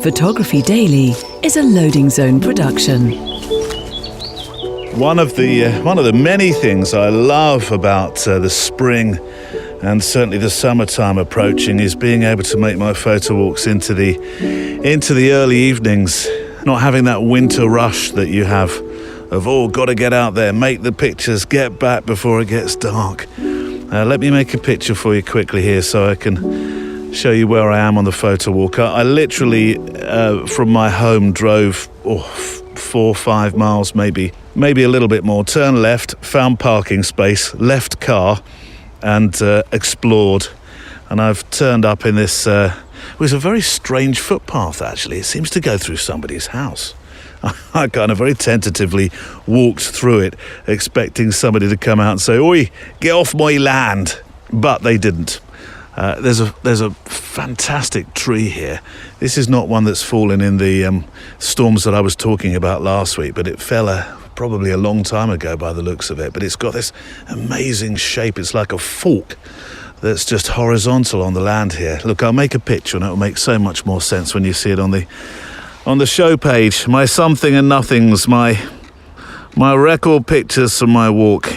Photography Daily is a Loading Zone production. One of the many things I love about the spring and certainly the summertime approaching is being able to make my photo walks into the early evenings, not having that winter rush that you have of, got to get out there, make the pictures, get back before it gets dark. Let me make a picture for you quickly here so I can show you where I am on the photo walk. I literally, from my home, drove 4 or 5 miles, maybe a little bit more, turned left, found parking space, left car, and explored. And I've turned up in this, it was a very strange footpath actually. It seems to go through somebody's house. I kind of very tentatively walked through it, expecting somebody to come out and say, "Oi, get off my land," but they didn't. There's a fantastic tree here. This is not one that's fallen in the storms that I was talking about last week, but it fell probably a long time ago by the looks of it. But it's got this amazing shape. It's like a fork that's just horizontal on the land here. Look, I'll make a picture and it will make so much more sense when you see it on the show page. My something and nothings, my record pictures from my walk.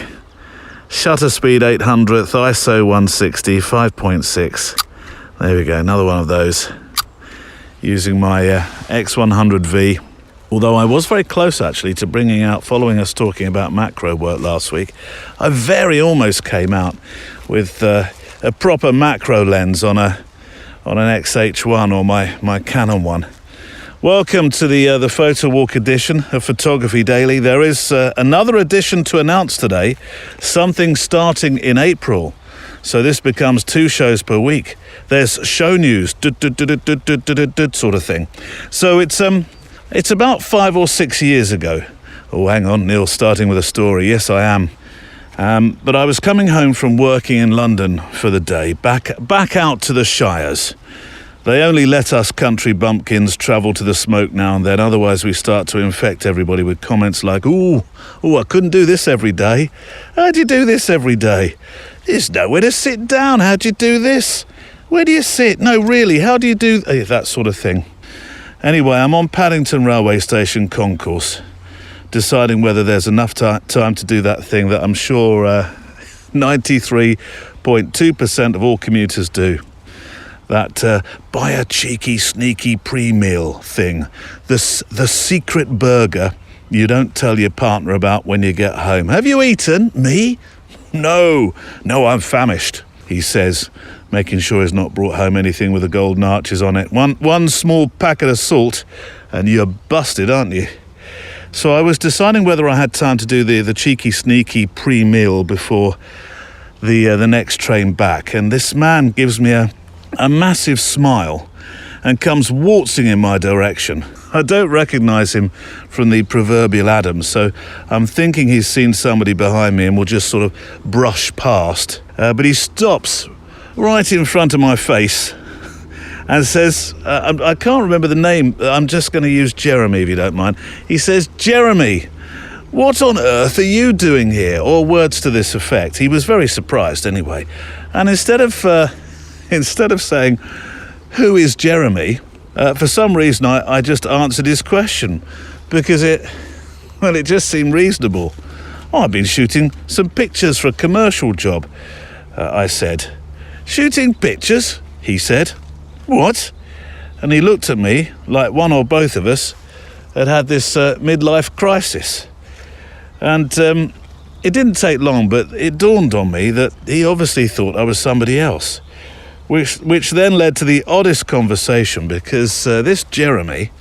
Shutter speed 800th, ISO 160, 5.6. There we go, another one of those. Using my X100V. Although I was very close actually to bringing out, following us talking about macro work last week, I very almost came out with a proper macro lens on an XH1 or my Canon one. Welcome to the Photowalk edition of Photography Daily. There is another edition to announce today, something starting in April. So this becomes 2 shows per week. There's show news, sort of thing. So it's about 5 or 6 years ago. Oh, hang on, Neil, starting with a story. Yes, I am. But I was coming home from working in London for the day, back out to the Shires. They only let us country bumpkins travel to the smoke now and then, otherwise we start to infect everybody with comments like, ooh, I couldn't do this every day. How'd you do this every day? There's nowhere to sit down. How'd you do this? Where do you sit? No, really, how do you do that sort of thing? Anyway, I'm on Paddington Railway Station concourse, deciding whether there's enough time to do that thing that I'm sure 93.2% of all commuters do. That buy a cheeky, sneaky pre-meal thing. The secret burger you don't tell your partner about when you get home. Have you eaten? Me? No, I'm famished, he says, making sure he's not brought home anything with the golden arches on it. One small packet of salt and you're busted, aren't you? So I was deciding whether I had time to do the cheeky, sneaky pre-meal before the next train back. And this man gives me a massive smile and comes waltzing in my direction. I don't recognise him from the proverbial Adam, so I'm thinking he's seen somebody behind me and will just sort of brush past. But he stops right in front of my face and says, I can't remember the name, I'm just going to use Jeremy if you don't mind. He says, "Jeremy, what on earth are you doing here?" Or words to this effect. He was very surprised anyway. And instead of saying, "Who is Jeremy?" For some reason I just answered his question because it just seemed reasonable. "I've been shooting some pictures for a commercial job," I said. "Shooting pictures?" he said. "What?" And he looked at me like one or both of us had this midlife crisis. And it didn't take long, but it dawned on me that he obviously thought I was somebody else. Which then led to the oddest conversation because this Jeremy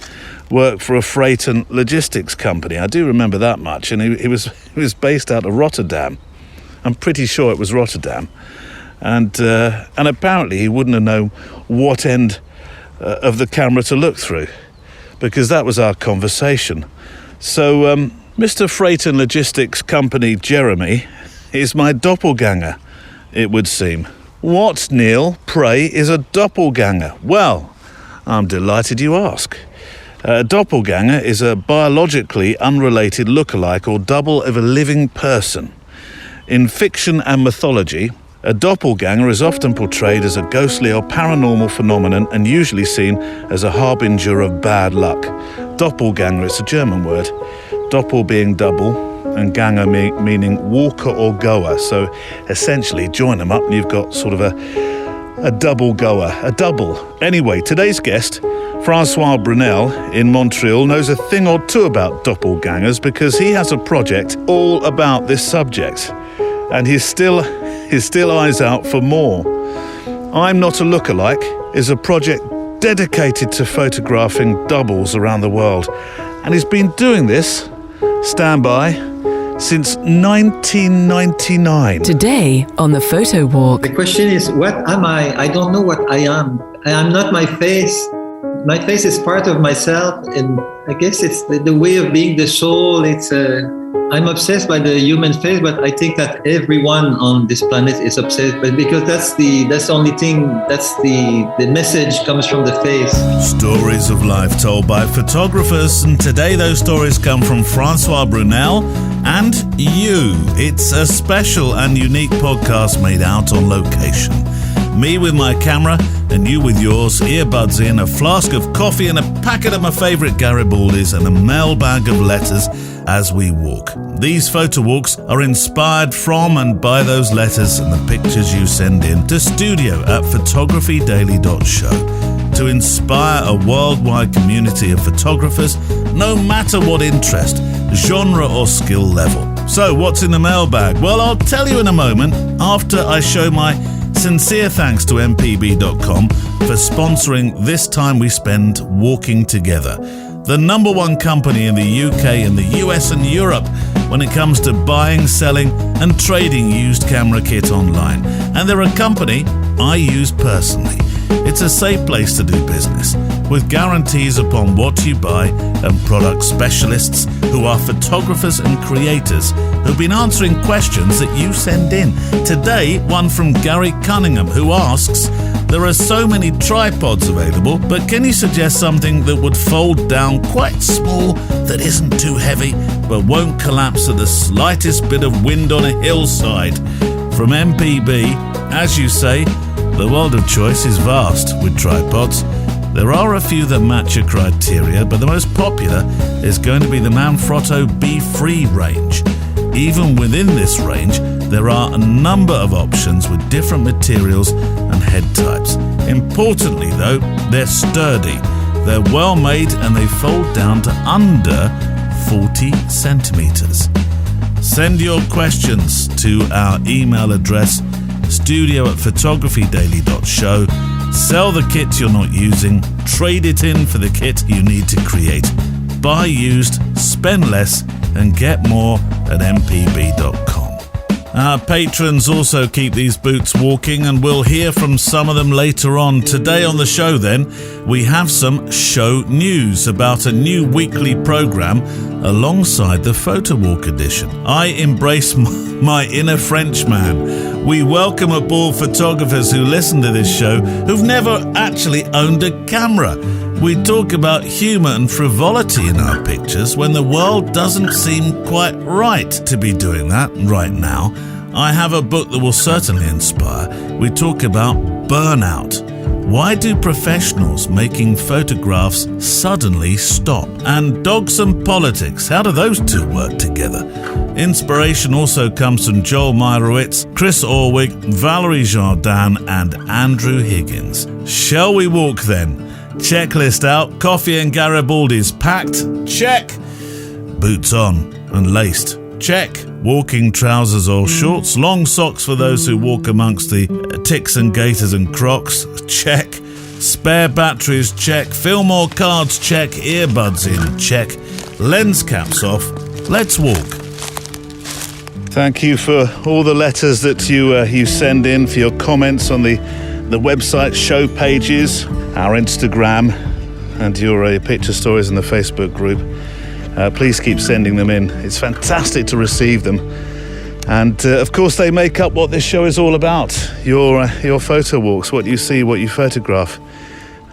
worked for a freight and logistics company. I do remember that much, and he was based out of Rotterdam. I'm pretty sure it was Rotterdam, and apparently he wouldn't have known what end of the camera to look through because that was our conversation. So Mr. Freight and Logistics Company Jeremy is my doppelganger, it would seem. What, Neil, pray, is a doppelganger? Well, I'm delighted you ask. A doppelganger is a biologically unrelated lookalike or double of a living person. In fiction and mythology, A doppelganger is often portrayed as a ghostly or paranormal phenomenon and usually seen as a harbinger of bad luck. Doppelganger is a German word. Doppel being double and ganger meaning walker or goer. So essentially join them up and you've got sort of a double goer, a double. Anyway, today's guest, Francois Brunel in Montreal, knows a thing or two about doppelgangers because he has a project all about this subject. And he's still eyes out for more. I'm Not a Lookalike is a project dedicated to photographing doubles around the world. And he's been doing this, stand by, since 1999. Today on the Photowalk. The question is, what am I? I don't know what I am. I am not my face. My face is part of myself, and I guess it's the way of being, the soul. I'm obsessed by the human face, but I think that everyone on this planet is obsessed. But because that's the only thing. That's the message comes from the face. Stories of life told by photographers, and today those stories come from Francois Brunel and you. It's a special and unique podcast made out on location. Me with my camera and you with yours, earbuds in, a flask of coffee and a packet of my favourite Garibaldis and a mailbag of letters as we walk. These photo walks are inspired from and by those letters and the pictures you send in to studio@photographydaily.show to inspire a worldwide community of photographers, no matter what interest, genre or skill level. So what's in the mailbag? Well, I'll tell you in a moment after I show my sincere thanks to mpb.com for sponsoring this time we spend walking together. The number one company in the UK, in the US and Europe when it comes to buying, selling and trading used camera kit online. And they're a company I use personally. It's a safe place to do business, with guarantees upon what you buy and product specialists who are photographers and creators who've been answering questions that you send in. Today, one from Gary Cunningham, who asks, there are so many tripods available, but can you suggest something that would fold down quite small, that isn't too heavy, but won't collapse at the slightest bit of wind on a hillside? From MPB, as you say, the world of choice is vast with tripods. There are a few that match your criteria, but the most popular is going to be the Manfrotto B3 range. Even within this range, there are a number of options with different materials and head types. Importantly though, they're sturdy, they're well made and they fold down to under 40 centimeters. Send your questions to our email address studio@photographydaily.show. Sell the kit you're not using, trade it in for the kit you need to create. Buy used, spend less, and get more at mpb.com. Our patrons also keep these boots walking, and we'll hear from some of them later on. Today on the show then, we have some show news about a new weekly programme alongside the Photowalk edition. I embrace my inner Frenchman. We welcome aboard photographers who listen to this show who've never actually owned a camera. We talk about humour and frivolity in our pictures when the world doesn't seem quite right to be doing that right now. I have a book that will certainly inspire. We talk about burnout. Why do professionals making photographs suddenly stop? And dogs and politics, how do those two work together? Inspiration also comes from Joel Meyerowitz, Chris Orwig, Valerie Jardin and Andrew Higgins. Shall we walk then? Checklist out, coffee and Garibaldis packed, check. Boots on and laced, check. Walking trousers or shorts, long socks for those who walk amongst the ticks and gaiters and crocs, check. Spare batteries, check. Fillmore cards, check. Earbuds in, check. Lens caps off, let's walk. Thank you for all the letters that you send in, for your comments on the website show pages, our Instagram, and your picture stories in the Facebook group. Please keep sending them in. It's fantastic to receive them. And of course, they make up what this show is all about. Your photo walks, what you see, what you photograph,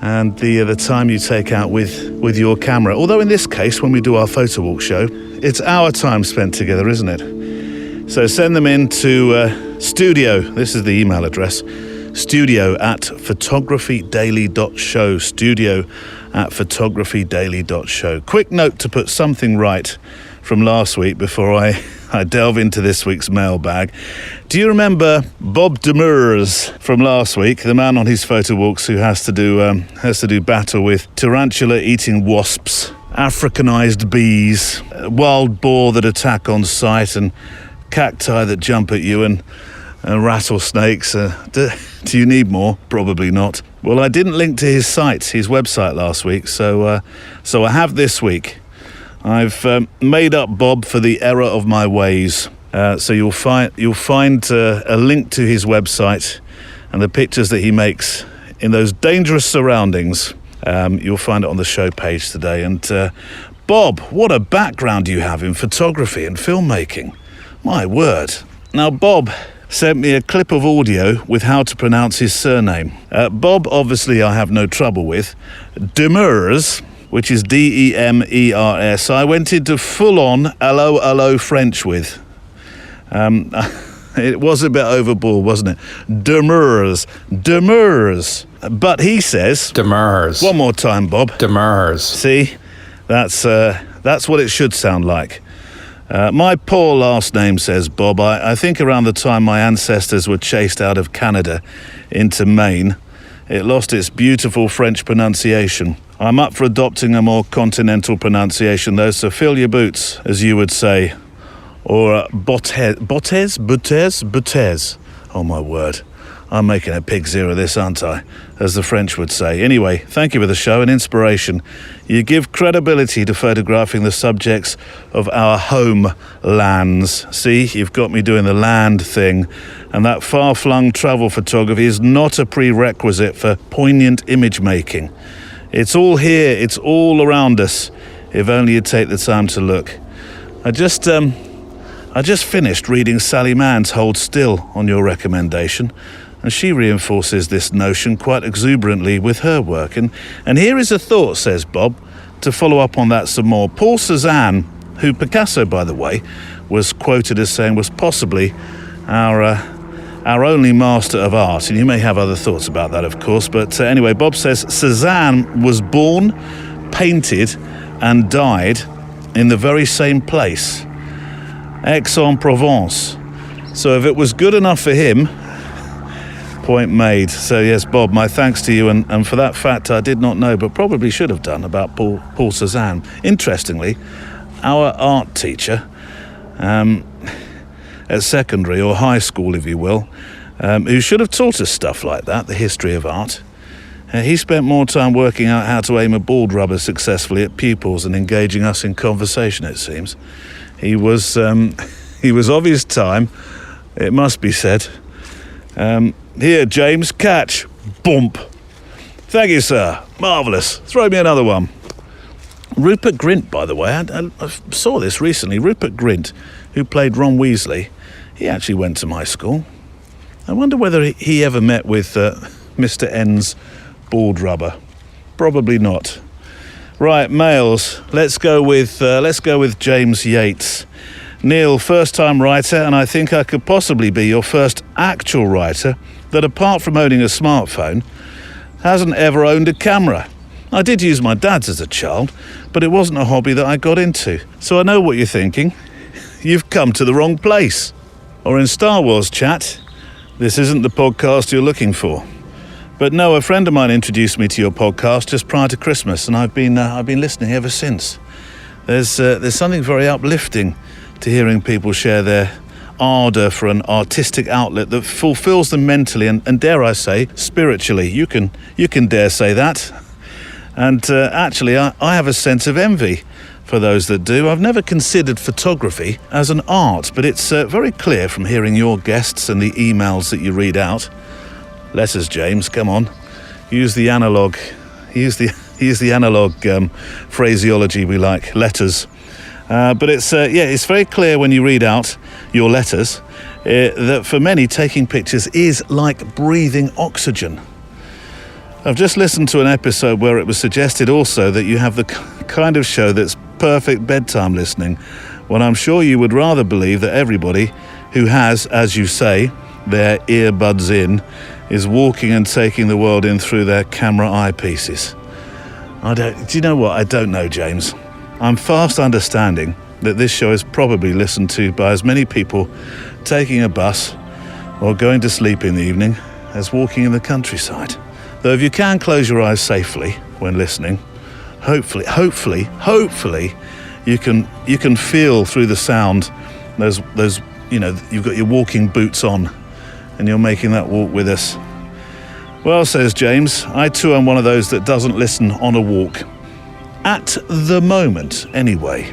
and the time you take out with your camera. Although in this case, when we do our photo walk show, it's our time spent together, isn't it? So send them in to studio. This is the email address. studio@photographydaily.show. studio@photographydaily.show. Quick note to put something right from last week before I delve into this week's mailbag. Do you remember Bob Demers from last week, the man on his photo walks who has to do battle with tarantula-eating wasps, Africanized bees, wild boar that attack on sight, and cacti that jump at you, and rattlesnakes? Do you need more? Probably not. Well, I didn't link to his website last week, so I have this week. I've made up Bob for the error of my ways. So you'll find a link to his website and the pictures that he makes in those dangerous surroundings. You'll find it on the show page today. And Bob, what a background you have in photography and filmmaking. My word. Now, Bob sent me a clip of audio with how to pronounce his surname. Bob, obviously, I have no trouble with. Demers, which is Demers, I went into full-on hello French with. It was a bit overboard, wasn't it? Demers. But he says... Demers. One more time, Bob. Demers. See? That's what it should sound like. My poor last name, says Bob. I think around the time my ancestors were chased out of Canada into Maine, it lost its beautiful French pronunciation. I'm up for adopting a more continental pronunciation, though, so fill your boots, as you would say. Or bottes. Oh, my word. I'm making a pig's ear of this, aren't I? As the French would say. Anyway, thank you for the show and inspiration. You give credibility to photographing the subjects of our homelands. See, you've got me doing the land thing. And that far-flung travel photography is not a prerequisite for poignant image making. It's all here, it's all around us, if only you take the time to look. I just finished reading Sally Mann's Hold Still on your recommendation, and she reinforces this notion quite exuberantly with her work. And here is a thought, says Bob, to follow up on that some more. Paul Cézanne, who Picasso, by the way, was quoted as saying was possibly our only master of art, and you may have other thoughts about that, of course, but anyway, Bob says Cézanne was born, painted, and died in the very same place, Aix-en-Provence. So if it was good enough for him, point made. So yes, Bob, my thanks to you, and for that fact I did not know, but probably should have done, about Paul Cézanne. Interestingly, our art teacher, at secondary or high school, if you will, who should have taught us stuff like that, the history of art. He spent more time working out how to aim a bald rubber successfully at pupils and engaging us in conversation, it seems. He was of his time, it must be said. Here, James, catch. Bump. Thank you, sir. Marvellous. Throw me another one. Rupert Grint, by the way, I saw this recently. Rupert Grint, who played Ron Weasley, he actually went to my school. I wonder whether he ever met with Mr. N's bald rubber. Probably not. Right, mails. Let's go with James Yates. Neil, first-time writer, and I think I could possibly be your first actual writer that, apart from owning a smartphone, hasn't ever owned a camera. I did use my dad's as a child, but it wasn't a hobby that I got into. So I know what you're thinking. You've come to the wrong place. Or in Star Wars chat, this isn't the podcast you're looking for. But no, a friend of mine introduced me to your podcast just prior to Christmas, and I've been listening ever since. There's something very uplifting to hearing people share their ardour for an artistic outlet that fulfills them mentally and dare I say, spiritually. You can dare say that. And actually, I have a sense of envy for those that do. I've never considered photography as an art, but it's very clear from hearing your guests and the emails that you read out. Letters, James, come on. Use the analogue phraseology we like, letters. But it's very clear when you read out your letters that for many, taking pictures is like breathing oxygen. I've just listened to an episode where it was suggested also that you have the kind of show that's perfect bedtime listening, when I'm sure you would rather believe that everybody who has, as you say, their earbuds in, is walking and taking the world in through their camera eyepieces. Do you know what? I don't know, James. I'm fast understanding that this show is probably listened to by as many people taking a bus or going to sleep in the evening as walking in the countryside. Though if you can close your eyes safely when listening, hopefully you can feel through the sound those you've got your walking boots on and you're making that walk with us. Well, says James, I too am one of those that doesn't listen on a walk. At the moment, anyway.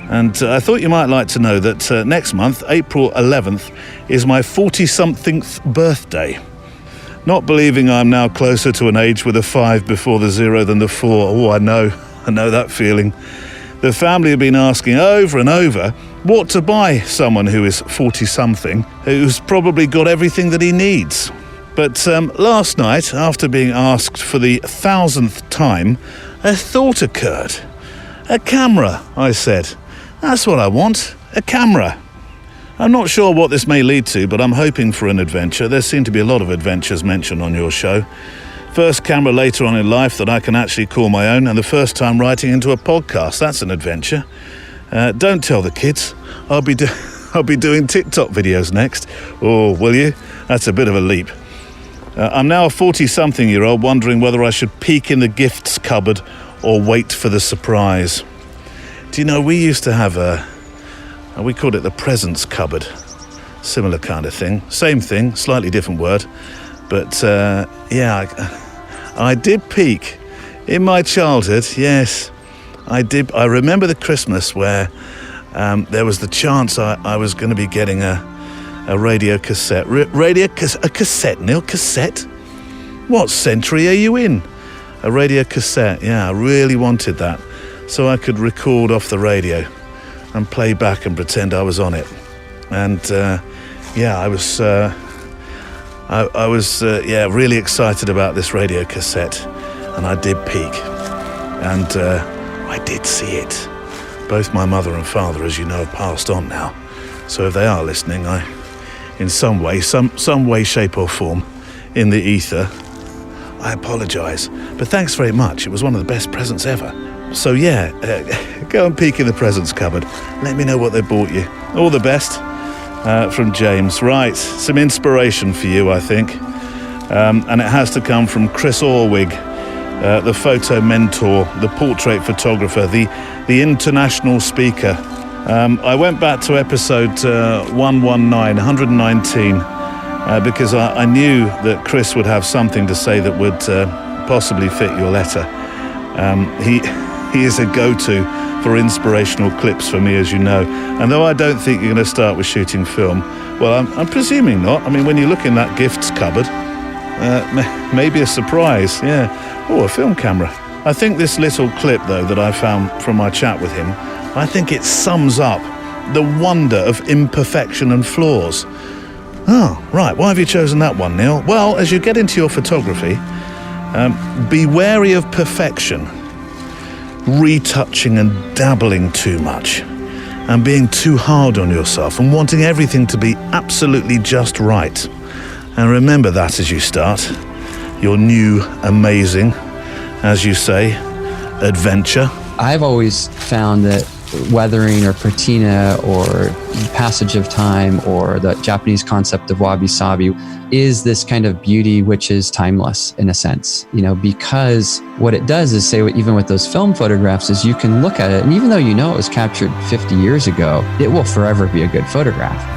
And I thought you might like to know that next month, April 11th, is my 40-somethingth birthday. Not believing I'm now closer to an age with a 5 before the 0 than the 4. Oh, I know that feeling. The family have been asking over and over what to buy someone who is 40-something, who's probably got everything that he needs. But last night, after being asked for the 1000th time, a thought occurred. A camera, I said. That's what I want, a camera. I'm not sure what this may lead to, but I'm hoping for an adventure. There seem to be a lot of adventures mentioned on your show. First camera later on in life that I can actually call my own, and the first time writing into a podcast. That's an adventure. Don't tell the kids. I'll be doing TikTok videos next. Oh, will you? That's a bit of a leap. I'm now a 40-something-year-old wondering whether I should peek in the gifts cupboard or wait for the surprise. Do you know, we used to have we called it the presents cupboard. Similar kind of thing. Same thing, slightly different word. But I did peek in my childhood, yes. I did. I remember the Christmas where there was the chance I was going to be getting a radio cassette. A cassette, Neil? Cassette? What century are you in? A radio cassette, yeah, I really wanted that. So I could record off the radio and play back and pretend I was on it. And I was really excited about this radio cassette. And I did peek. And I did see it. Both my mother and father, as you know, have passed on now. So if they are listening, in some way, shape or form, in the ether, I apologise. But thanks very much. It was one of the best presents ever. So go and peek in the presents cupboard. Let me know what they bought you. All the best from James. Right, some inspiration for you, I think. And it has to come from Chris Orwig, the photo mentor, the portrait photographer, the international speaker. I went back to episode 119, because I knew that Chris would have something to say that would possibly fit your letter. He is a go-to for inspirational clips for me, as you know. And though I don't think you're going to start with shooting film, well, I'm presuming not. I mean, when you look in that gifts cupboard, maybe a surprise, yeah. Oh, a film camera. I think this little clip, though, that I found from my chat with him, I think it sums up the wonder of imperfection and flaws. Oh, right. Why have you chosen that one, Neil? Well, as you get into your photography, be wary of perfection, retouching and dabbling too much, and being too hard on yourself and wanting everything to be absolutely just right. And remember that as you start your new, amazing, as you say, adventure. I've always found that weathering or patina or passage of time or the Japanese concept of wabi-sabi is this kind of beauty which is timeless in a sense, because what it does is say, even with those film photographs, is you can look at it, and even though it was captured 50 years ago, it will forever be a good photograph.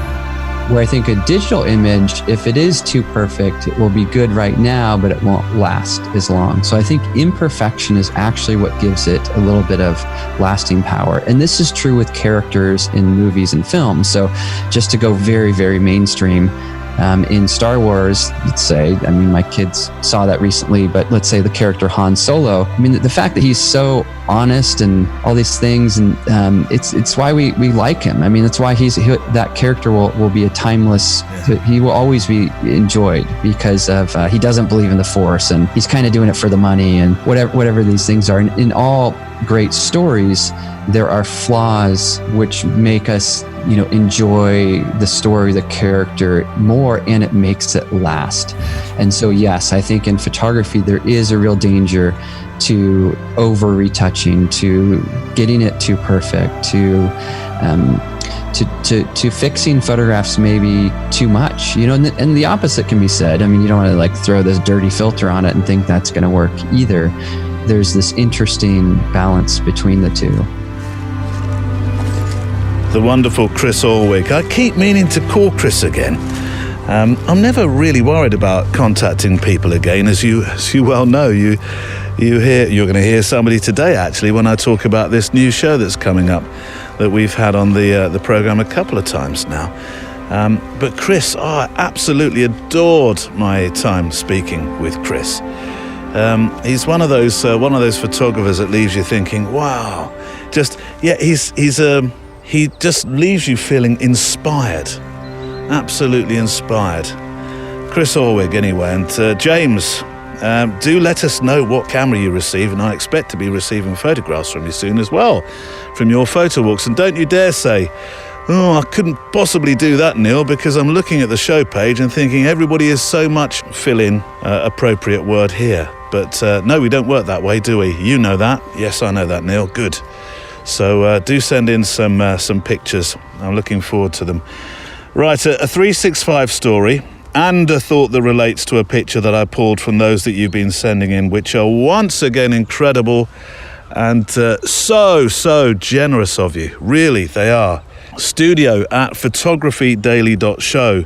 Where I think a digital image, if it is too perfect, it will be good right now, but it won't last as long. So I think imperfection is actually what gives it a little bit of lasting power. And this is true with characters in movies and films. So just to go very, very mainstream, in Star Wars, let's say, my kids saw that recently, but let's say the character Han Solo, the fact that he's so honest and all these things, and it's why we like him. That's why that character will be a timeless, he will always be enjoyed because of, he doesn't believe in the Force, and he's kind of doing it for the money and whatever these things are. And in all great stories, there are flaws which make us, enjoy the story, the character more, and it makes it last. And so, yes, I think in photography, there is a real danger to over retouching, to getting it too perfect, to fixing photographs maybe too much, and the opposite can be said. I mean, you don't want to like throw this dirty filter on it and think that's going to work either. There's this interesting balance between the two. The wonderful Chris Orwig. I keep meaning to call Chris again. I'm never really worried about contacting people again, as you well know. You're going to hear somebody today, actually, when I talk about this new show that's coming up that we've had on the program a couple of times now. But Chris, I absolutely adored my time speaking with Chris. He's one of those photographers that leaves you thinking, wow, he just leaves you feeling inspired, absolutely inspired. Chris Orwig, anyway, and James, do let us know what camera you receive, and I expect to be receiving photographs from you soon as well, from your photo walks. And don't you dare say, oh, I couldn't possibly do that, Neil, because I'm looking at the show page and thinking everybody is so much fill in appropriate word here. But no, we don't work that way, do we? You know that. Yes, I know that, Neil. Good. So do send in some pictures. I'm looking forward to them. Right, a 365 story and a thought that relates to a picture that I pulled from those that you've been sending in, which are once again incredible and so generous of you. Really, they are. studio@photographydaily.show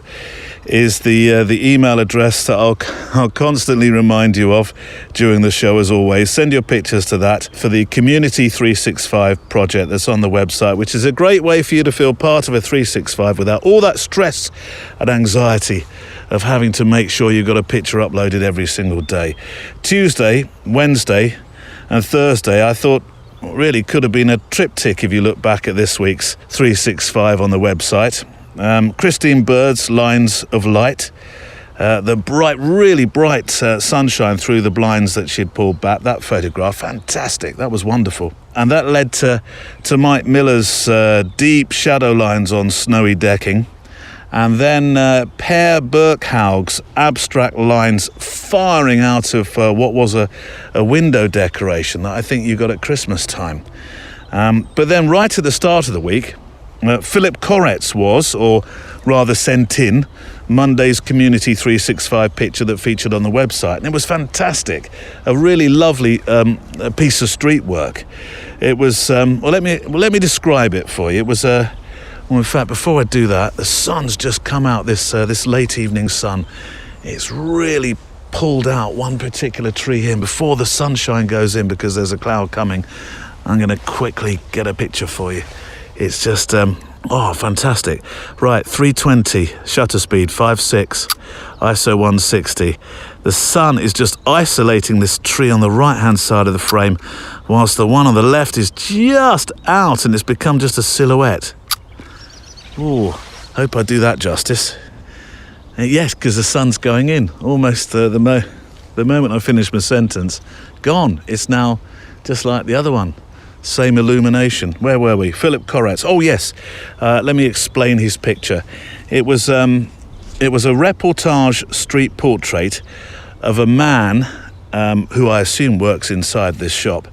is the email address that I'll constantly remind you of during the show, as always. Send your pictures to that for the Community 365 project that's on the website, which is a great way for you to feel part of a 365 without all that stress and anxiety of having to make sure you've got a picture uploaded every single day. Tuesday, Wednesday and Thursday, I thought really could have been a triptych if you look back at this week's 365 on the website. Christine Bird's Lines of Light, the really bright sunshine through the blinds that she'd pulled back. That photograph, fantastic. That was wonderful. And that led to Mike Miller's deep shadow lines on snowy decking. And then Per Berghaug's abstract lines firing out of what was a window decoration that I think you got at Christmas time. But then right at the start of the week, Philip Koretz was, or rather sent in, Monday's Community 365 picture that featured on the website. And it was fantastic. A really lovely piece of street work. It was, let me describe it for you. It was well, in fact, before I do that, the sun's just come out, this late evening sun. It's really pulled out one particular tree here. And before the sunshine goes in, because there's a cloud coming, I'm going to quickly get a picture for you. It's just, fantastic. Right, 320, shutter speed, 5.6, ISO 160. The sun is just isolating this tree on the right-hand side of the frame, whilst the one on the left is just out and it's become just a silhouette. Ooh, hope I do that justice. Yes, because the sun's going in. Almost the moment I finish my sentence, gone. It's now just like the other one. Same illumination. Where were we? Philip Koretz. Oh yes. Let me explain his picture. It was a reportage street portrait of a man who I assume works inside this shop.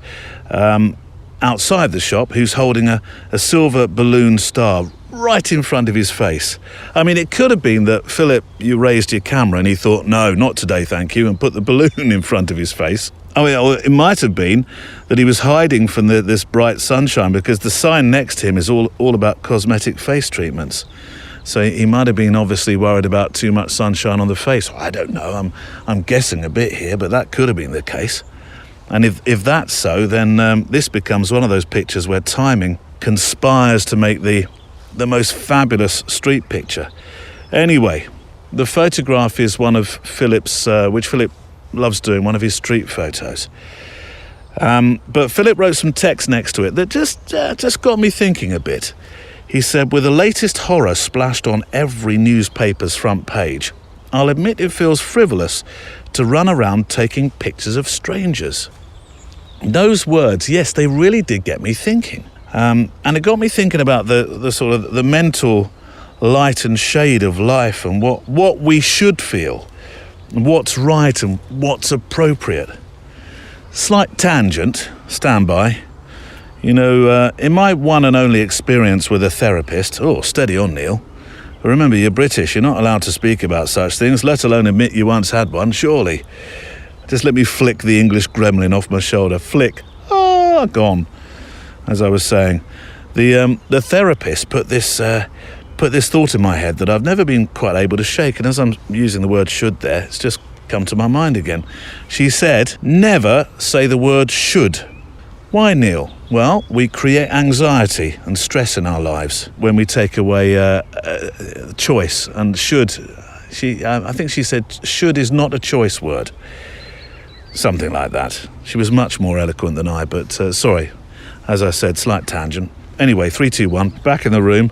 Outside the shop, who's holding a silver balloon star right in front of his face. I mean, it could have been that Philip, you raised your camera and he thought, no, not today, thank you, and put the balloon in front of his face. I mean, it might have been that he was hiding from this bright sunshine, because the sign next to him is all about cosmetic face treatments. So he might have been obviously worried about too much sunshine on the face. I don't know, I'm guessing a bit here, but that could have been the case. And if that's so, then this becomes one of those pictures where timing conspires to make the most fabulous street picture. Anyway, the photograph is one of Philip's, which Philip loves doing, one of his street photos. But Philip wrote some text next to it that just got me thinking a bit. He said, with the latest horror splashed on every newspaper's front page, I'll admit it feels frivolous to run around taking pictures of strangers. those words, yes, they really did get me thinking. And it got me thinking about the sort of the mental light and shade of life, and what we should feel, and what's right and what's appropriate. Slight tangent, stand by. You know, in my one and only experience with a therapist, steady on, Neil. Remember, you're British, you're not allowed to speak about such things, let alone admit you once had one, surely. Just let me flick the English gremlin off my shoulder. Flick. Gone. As I was saying, the therapist put this thought in my head that I've never been quite able to shake, and as I'm using the word should there, it's just come to my mind again. She said, never say the word should. Why, Neil? Well, we create anxiety and stress in our lives when we take away choice, and should. I think she said should is not a choice word. Something like that. She was much more eloquent than I, but sorry. As I said, slight tangent. Anyway, 3, 2, 1, back in the room.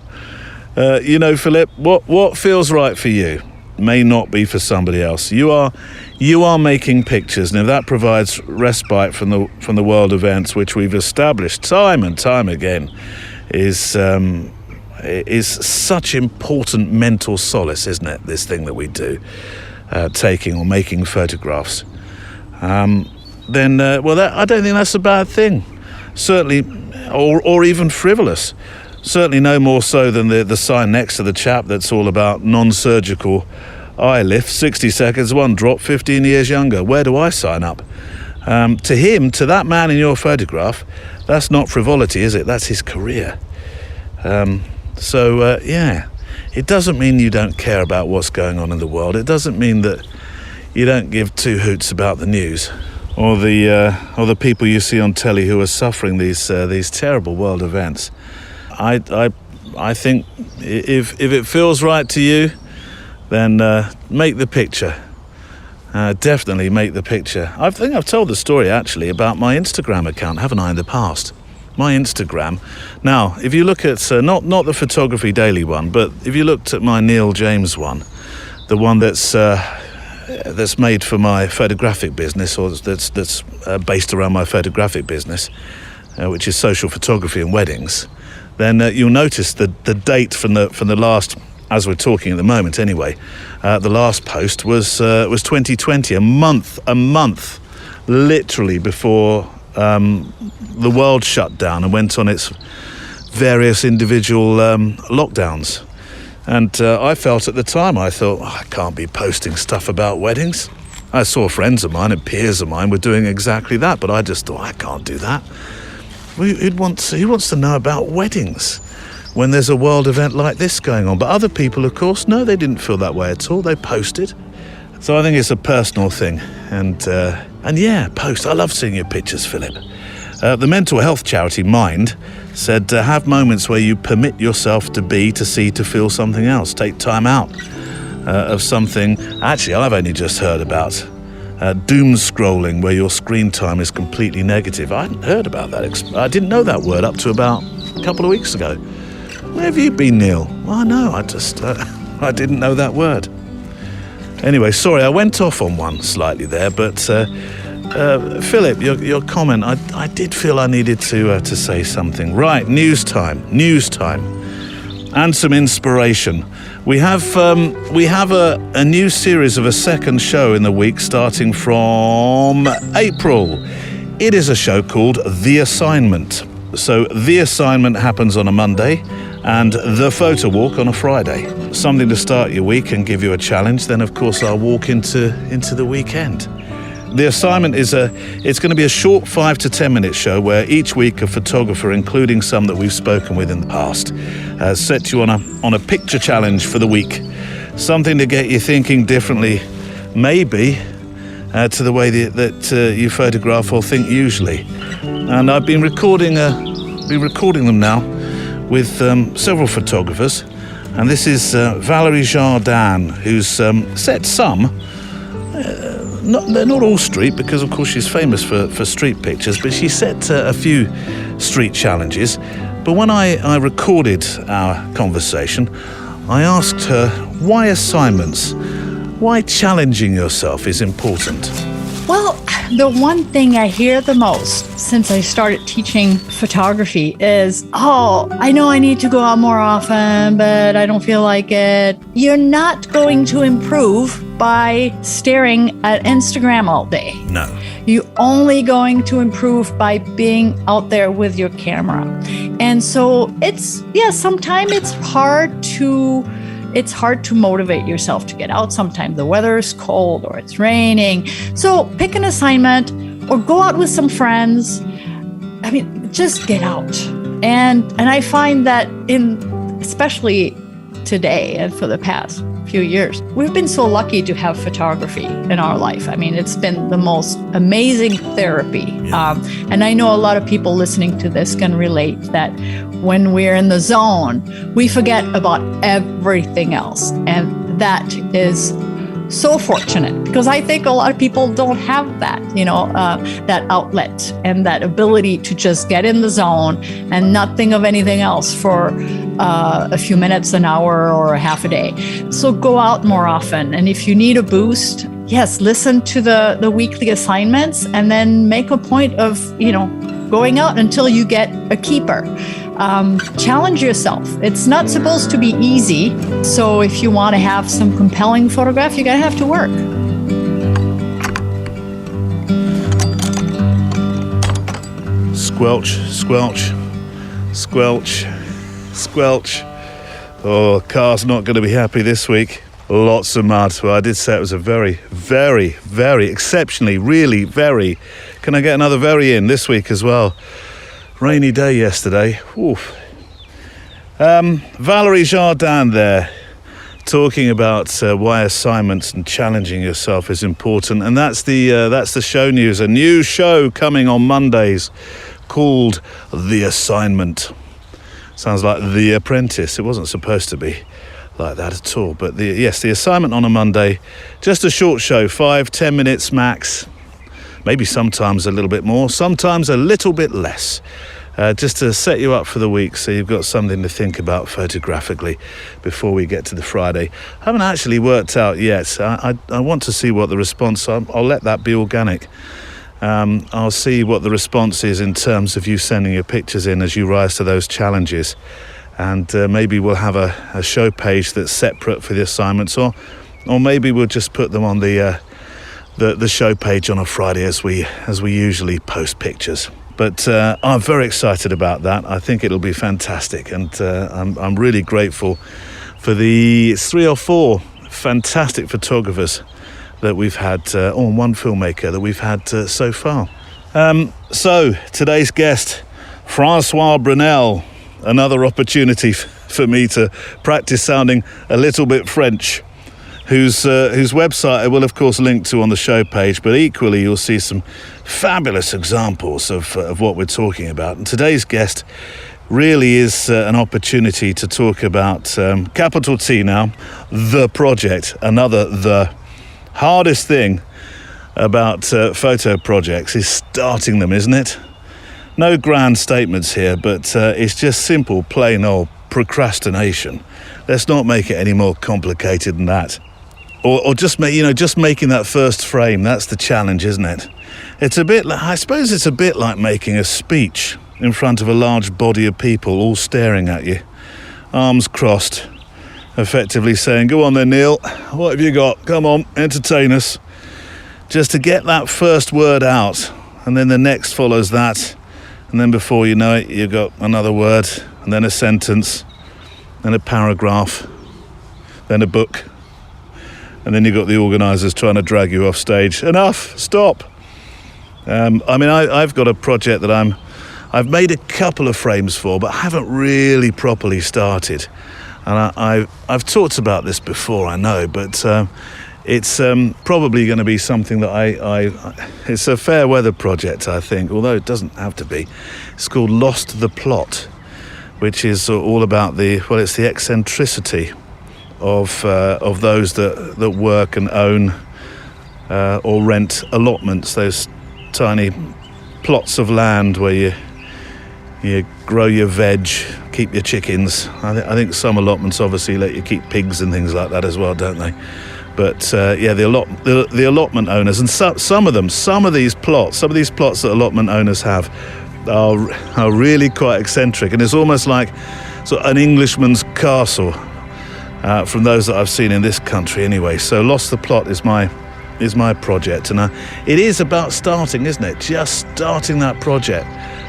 You know, Philip, what feels right for you may not be for somebody else. You are making pictures, and if that provides respite from the world events, which we've established time and time again, is such important mental solace, isn't it? This thing that we do, taking or making photographs. Then I don't think that's a bad thing. Certainly, or even frivolous. Certainly no more so than the sign next to the chap that's all about non-surgical eye lift, 60 seconds, one drop, 15 years younger. Where do I sign up? To that man in your photograph, that's not frivolity, is it? That's his career. It doesn't mean you don't care about what's going on in the world. It doesn't mean that you don't give two hoots about the news or the people you see on telly who are suffering these terrible world events. I think if it feels right to you, then make the picture. Definitely make the picture. I think I've told the story actually about my Instagram account, haven't I, in the past? My Instagram. Now, if you look at not the Photography Daily one, but if you looked at my Neil James one, the one that's made for my photographic business, or that's based around my photographic business, which is social photography and weddings, then you'll notice the date from the last, as we're talking at the moment anyway, the last post was 2020, a month literally before the world shut down and went on its various individual lockdowns. And I felt at the time, I thought, I can't be posting stuff about weddings. I saw friends of mine and peers of mine were doing exactly that, but I just thought, I can't do that. Who wants to know about weddings when there's a world event like this going on? But other people, of course, no, they didn't feel that way at all. They posted. So I think it's a personal thing. And yeah, post. I love seeing your pictures, Philip. The mental health charity Mind said, have moments where you permit yourself to be, to see, to feel something else. Take time out of something. Actually, I've only just heard about doom scrolling, where your screen time is completely negative. I hadn't heard about that. I didn't know that word up to about a couple of weeks ago. Where have you been, Neil? Well, no, I just I didn't know that word. Anyway, sorry, I went off on one slightly there, but Philip, your comment, I did feel I needed to say something. Right, news time, and some inspiration. We have a new series of a second show in the week starting from April. It is a show called The Assignment. So The Assignment happens on a Monday and The Photowalk on a Friday. Something to start your week and give you a challenge. Then, of course, I'll walk into the weekend. The Assignment is it's going to be a short 5 to 10 minute show where each week a photographer, including some that we've spoken with in the past, sets you on a picture challenge for the week. Something to get you thinking differently, maybe, to the way that you photograph or think usually. And I've been recording them now with several photographers. And this is Valerie Jardin, who's set some. They're not all street, because of course she's famous for street pictures, but she set a few street challenges. But when I recorded our conversation, I asked her why assignments, why challenging yourself is important. Well, The one thing I hear the most since I started teaching photography is, oh, I know I need to go out more often, but I don't feel like it. You're not going to improve by staring at Instagram all day. No. You're only going to improve by being out there with your camera. And so sometimes it's hard to motivate yourself to get out. Sometimes the weather is cold or it's raining. So pick an assignment or go out with some friends. I mean, just get out. And I find that especially today and for the past few years, we've been so lucky to have photography in our life. I mean, it's been the most amazing therapy. And I know a lot of people listening to this can relate that when we're in the zone, we forget about everything else. And that is so fortunate, because I think a lot of people don't have that, that outlet and that ability to just get in the zone and not think of anything else for a few minutes, an hour, or a half a day. So go out more often. And if you need a boost, yes, listen to the weekly assignments and then make a point of, going out until you get a keeper. Challenge yourself. It's not supposed to be easy. So if you want to have some compelling photograph, you're going to have to work. Squelch, squelch, squelch, squelch. Oh, car's not going to be happy this week. Lots of mud. Well, I did say it was a very, very, very, exceptionally, really very. Can I get another very in this week as well? Rainy day yesterday. Oof. Valerie Jardin there, talking about why assignments and challenging yourself is important, and that's the show news. A new show coming on Mondays called The Assignment. Sounds like The Apprentice. It wasn't supposed to be like that at all, but The Assignment on a Monday. Just a short show, 5-10 minutes max. Maybe sometimes a little bit more, sometimes a little bit less. Just to set you up for the week so you've got something to think about photographically before we get to the Friday. I haven't actually worked out yet. I want to see what the response, I'll let that be organic. I'll see what the response is in terms of you sending your pictures in as you rise to those challenges. And maybe we'll have a show page that's separate for the assignments, or maybe we'll just put them on the show page on a Friday as we usually post pictures. But I'm very excited about that. I think it'll be fantastic, and I'm really grateful for the 3 or 4 fantastic photographers that we've had, or one filmmaker that we've had so far. So today's guest, Francois Brunel, another opportunity for me to practice sounding a little bit French, whose website I will of course link to on the show page, but equally you'll see some fabulous examples of what we're talking about. And today's guest really is an opportunity to talk about capital T now, the project. The hardest thing about photo projects is starting them, isn't it? No grand statements here, but it's just simple, plain old procrastination. Let's not make it any more complicated than that. Or just making that first frame. That's the challenge, isn't it? It's a bit like, I suppose it's a bit like making a speech in front of a large body of people all staring at you, arms crossed, effectively saying, "Go on then, Neil, what have you got? Come on, entertain us." Just to get that first word out, and then the next follows that, and then before you know it, you've got another word, and then a sentence, then a paragraph, then a book. And then you've got the organisers trying to drag you off stage. Enough, stop. I've got a project that I've made a couple of frames for, but I haven't really properly started. And I've talked about this before, I know, but it's probably going to be something that it's a fair weather project, I think, although it doesn't have to be. It's called Lost the Plot, which is all about it's the eccentricity of those that work and own or rent allotments, those tiny plots of land where you grow your veg, keep your chickens. I think some allotments obviously let you keep pigs and things like that as well, don't they? But the allotment owners, and some of these plots that allotment owners have are really quite eccentric, and it's almost like sort of an Englishman's castle from those that I've seen in this country anyway. So Lost the Plot is my project, and it is about starting, isn't it? Just starting that project.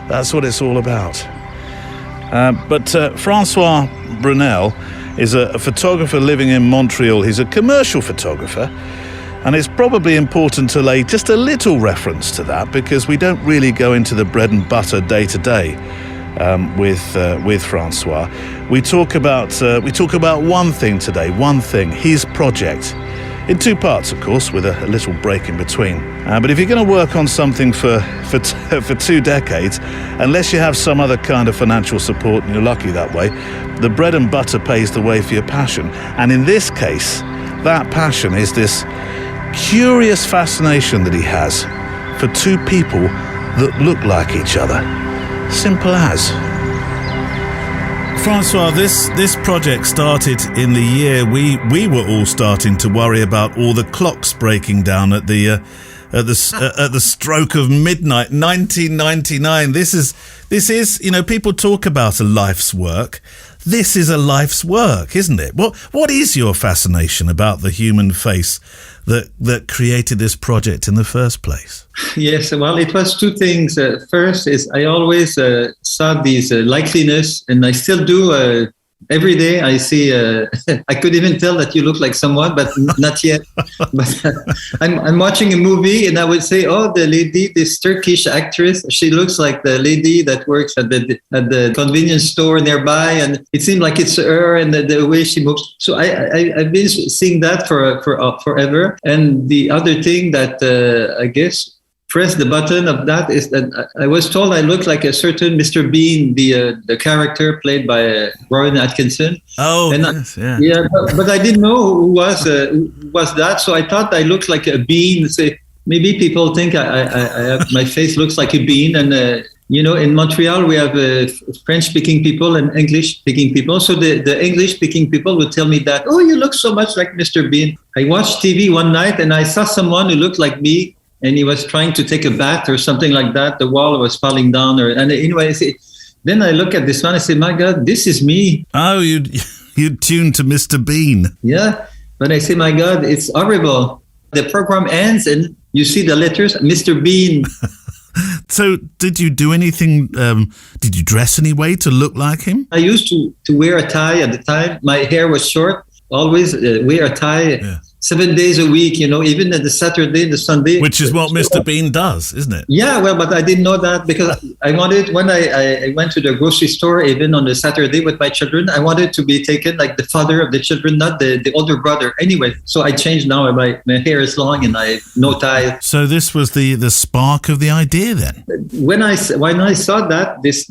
That's what it's all about. But Francois Brunel is a photographer living in Montreal. He's a commercial photographer, and it's probably important to lay just a little reference to that, because we don't really go into the bread and butter day to day with Francois. We talk about one thing today, his project, in two parts, of course, with a little break in between. But if you're going to work on something for 2 decades, unless you have some other kind of financial support, and you're lucky that way, the bread and butter pays the way for your passion. And in this case, that passion is this curious fascination that he has for two people that look like each other. Simple as. Francois, this project started in the year we were all starting to worry about all the clocks breaking down at the stroke of midnight, 1999. This is people talk about a life's work. This is a life's work, isn't it? What is your fascination about the human face that created this project in the first place? Yes, well, it was two things. First is I always saw these likeliness, and I still do. Every day I see, I could even tell that you look like someone, but not yet. But I'm watching a movie, and I would say, oh, the lady, this Turkish actress, she looks like the lady that works at the convenience store nearby, and it seemed like it's her, and the way she moves. So I've been seeing that for forever. And the other thing that I guess press the button of that is that I was told I looked like a certain Mr. Bean, the character played by Rowan Atkinson. Oh, and yes, yeah. But I didn't know who was that, so I thought I looked like a bean. Say maybe people think I my face looks like a bean, and in Montreal we have French-speaking people and English-speaking people. So the English-speaking people would tell me that, oh, you look so much like Mr. Bean. I watched TV one night and I saw someone who looked like me, and he was trying to take a bath or something like that. The wall was falling down. And anyway, then I look at this one, I say, my God, this is me. Oh, you tuned to Mr. Bean. Yeah, but I say, my God, it's horrible. The program ends and you see the letters, Mr. Bean. So did you do anything, did you dress any way to look like him? I used to wear a tie at the time. My hair was short, always wear a tie. Yeah. 7 days a week, even at the Saturday, the Sunday. Which is what Mr. Bean does, isn't it? Yeah, well, but I didn't know that because I wanted, when I went to the grocery store, even on the Saturday with my children, I wanted to be taken like the father of the children, not the older brother. Anyway, so I changed now. My hair is long and I no tie. So this was the spark of the idea then? When I saw that, this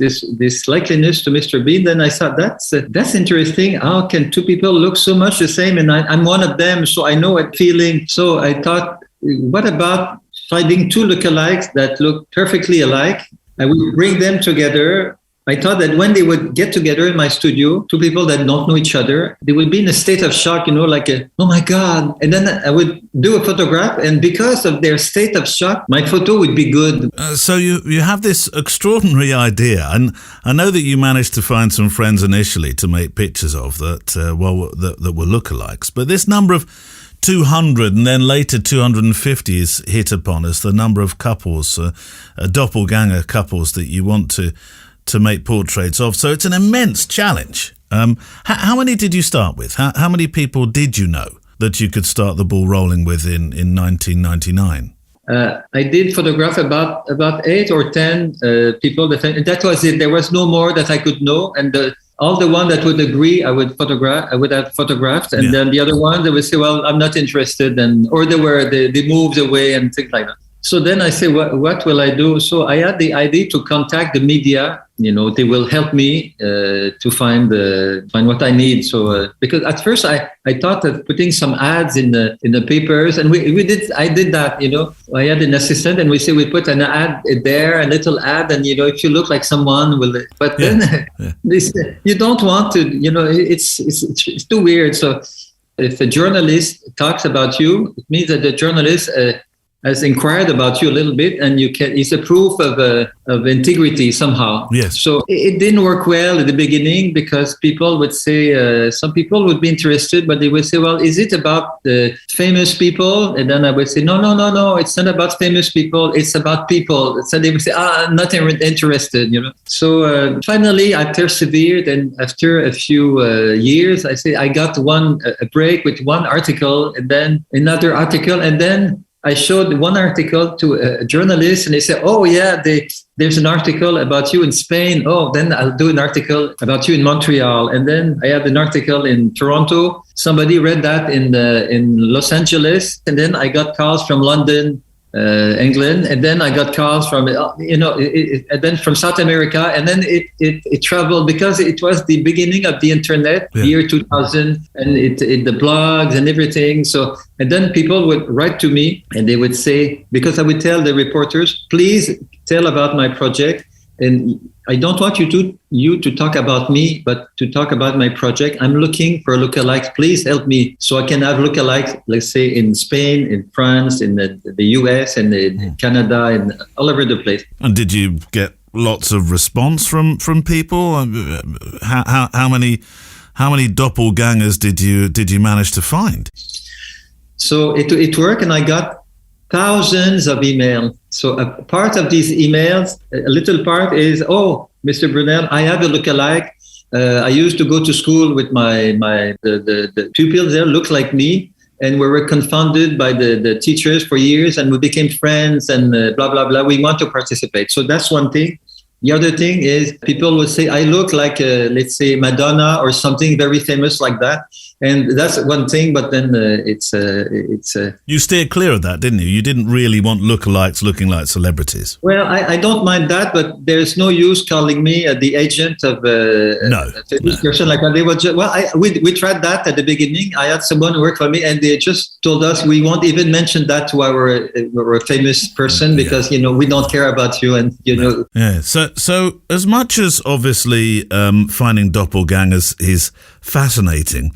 likeliness to Mr. Bean, then I thought, that's interesting. How can two people look so much the same? And I'm one of them, so I know it feeling. So I thought, what about finding two lookalikes that look perfectly alike? I would bring them together. I thought that when they would get together in my studio, two people that don't know each other, they would be in a state of shock, oh my God. And then I would do a photograph, and because of their state of shock, my photo would be good. So you have this extraordinary idea, and I know that you managed to find some friends initially to make pictures of that were lookalikes, but this number of 200 and then later 250 is hit upon as the number of couples, doppelganger couples that you want to make portraits of. So it's an immense challenge. How many did you start with? How many people did you know that you could start the ball rolling with in 1999? I did photograph about 8 or 10 people. That was it. There was no more that I could know. And all the one that would agree, I would have photographed. And then the other one, they would say, well, I'm not interested. Or they moved away and things like that. So then I say, what will I do? So I had the idea to contact the media. They will help me to find what I need. So because at first I thought of putting some ads in the papers, and I did that. I had an assistant, and we put an ad there, a little ad, and if you look like someone will. But then they say, you don't want to. It's too weird. So if a journalist talks about you, it means that the journalist has inquired about you a little bit, and it's a proof of integrity somehow. Yes. So it didn't work well at the beginning because people would say, some people would be interested, but they would say, well, is it about the famous people? And then I would say, no, it's not about famous people. It's about people. So they would say, I'm not interested, So finally I persevered. And after a few years, I got a break with one article and then another article. And then I showed one article to a journalist and they said, oh yeah, there's an article about you in Spain. Oh, then I'll do an article about you in Montreal. And then I had an article in Toronto. Somebody read that in Los Angeles. And then I got calls from London, England. And then I got calls from, and then from South America. And then it traveled because it was the beginning of the internet, year 2000, and the blogs and everything. So, and then people would write to me and they would say, because I would tell the reporters, please tell about my project. And I don't want you to talk about me, but to talk about my project. I'm looking for lookalikes. Please help me so I can have lookalikes, let's say in Spain, in France, in the US, and in Canada, and all over the place. And did you get lots of response from people? How many doppelgangers did you manage to find? So it worked, and I got thousands of emails. So a part of these emails, a little part is, oh, Mr. Brunel, I have a lookalike. I used to go to school with the pupils there, look like me. And we were confounded by the teachers for years, and we became friends and blah, blah, blah. We want to participate. So that's one thing. The other thing is people would say, I look like, let's say, Madonna or something very famous like that. And that's one thing, but then it's You steered clear of that, didn't you? You didn't really want lookalikes looking like celebrities. Well, I don't mind that, but there's no use calling me the agent of a famous person like that. They were we tried that at the beginning. I had someone work for me, and they just told us we won't even mention that to our famous person because we don't care about you, and know. Yeah. So as much as obviously finding doppelgangers is fascinating.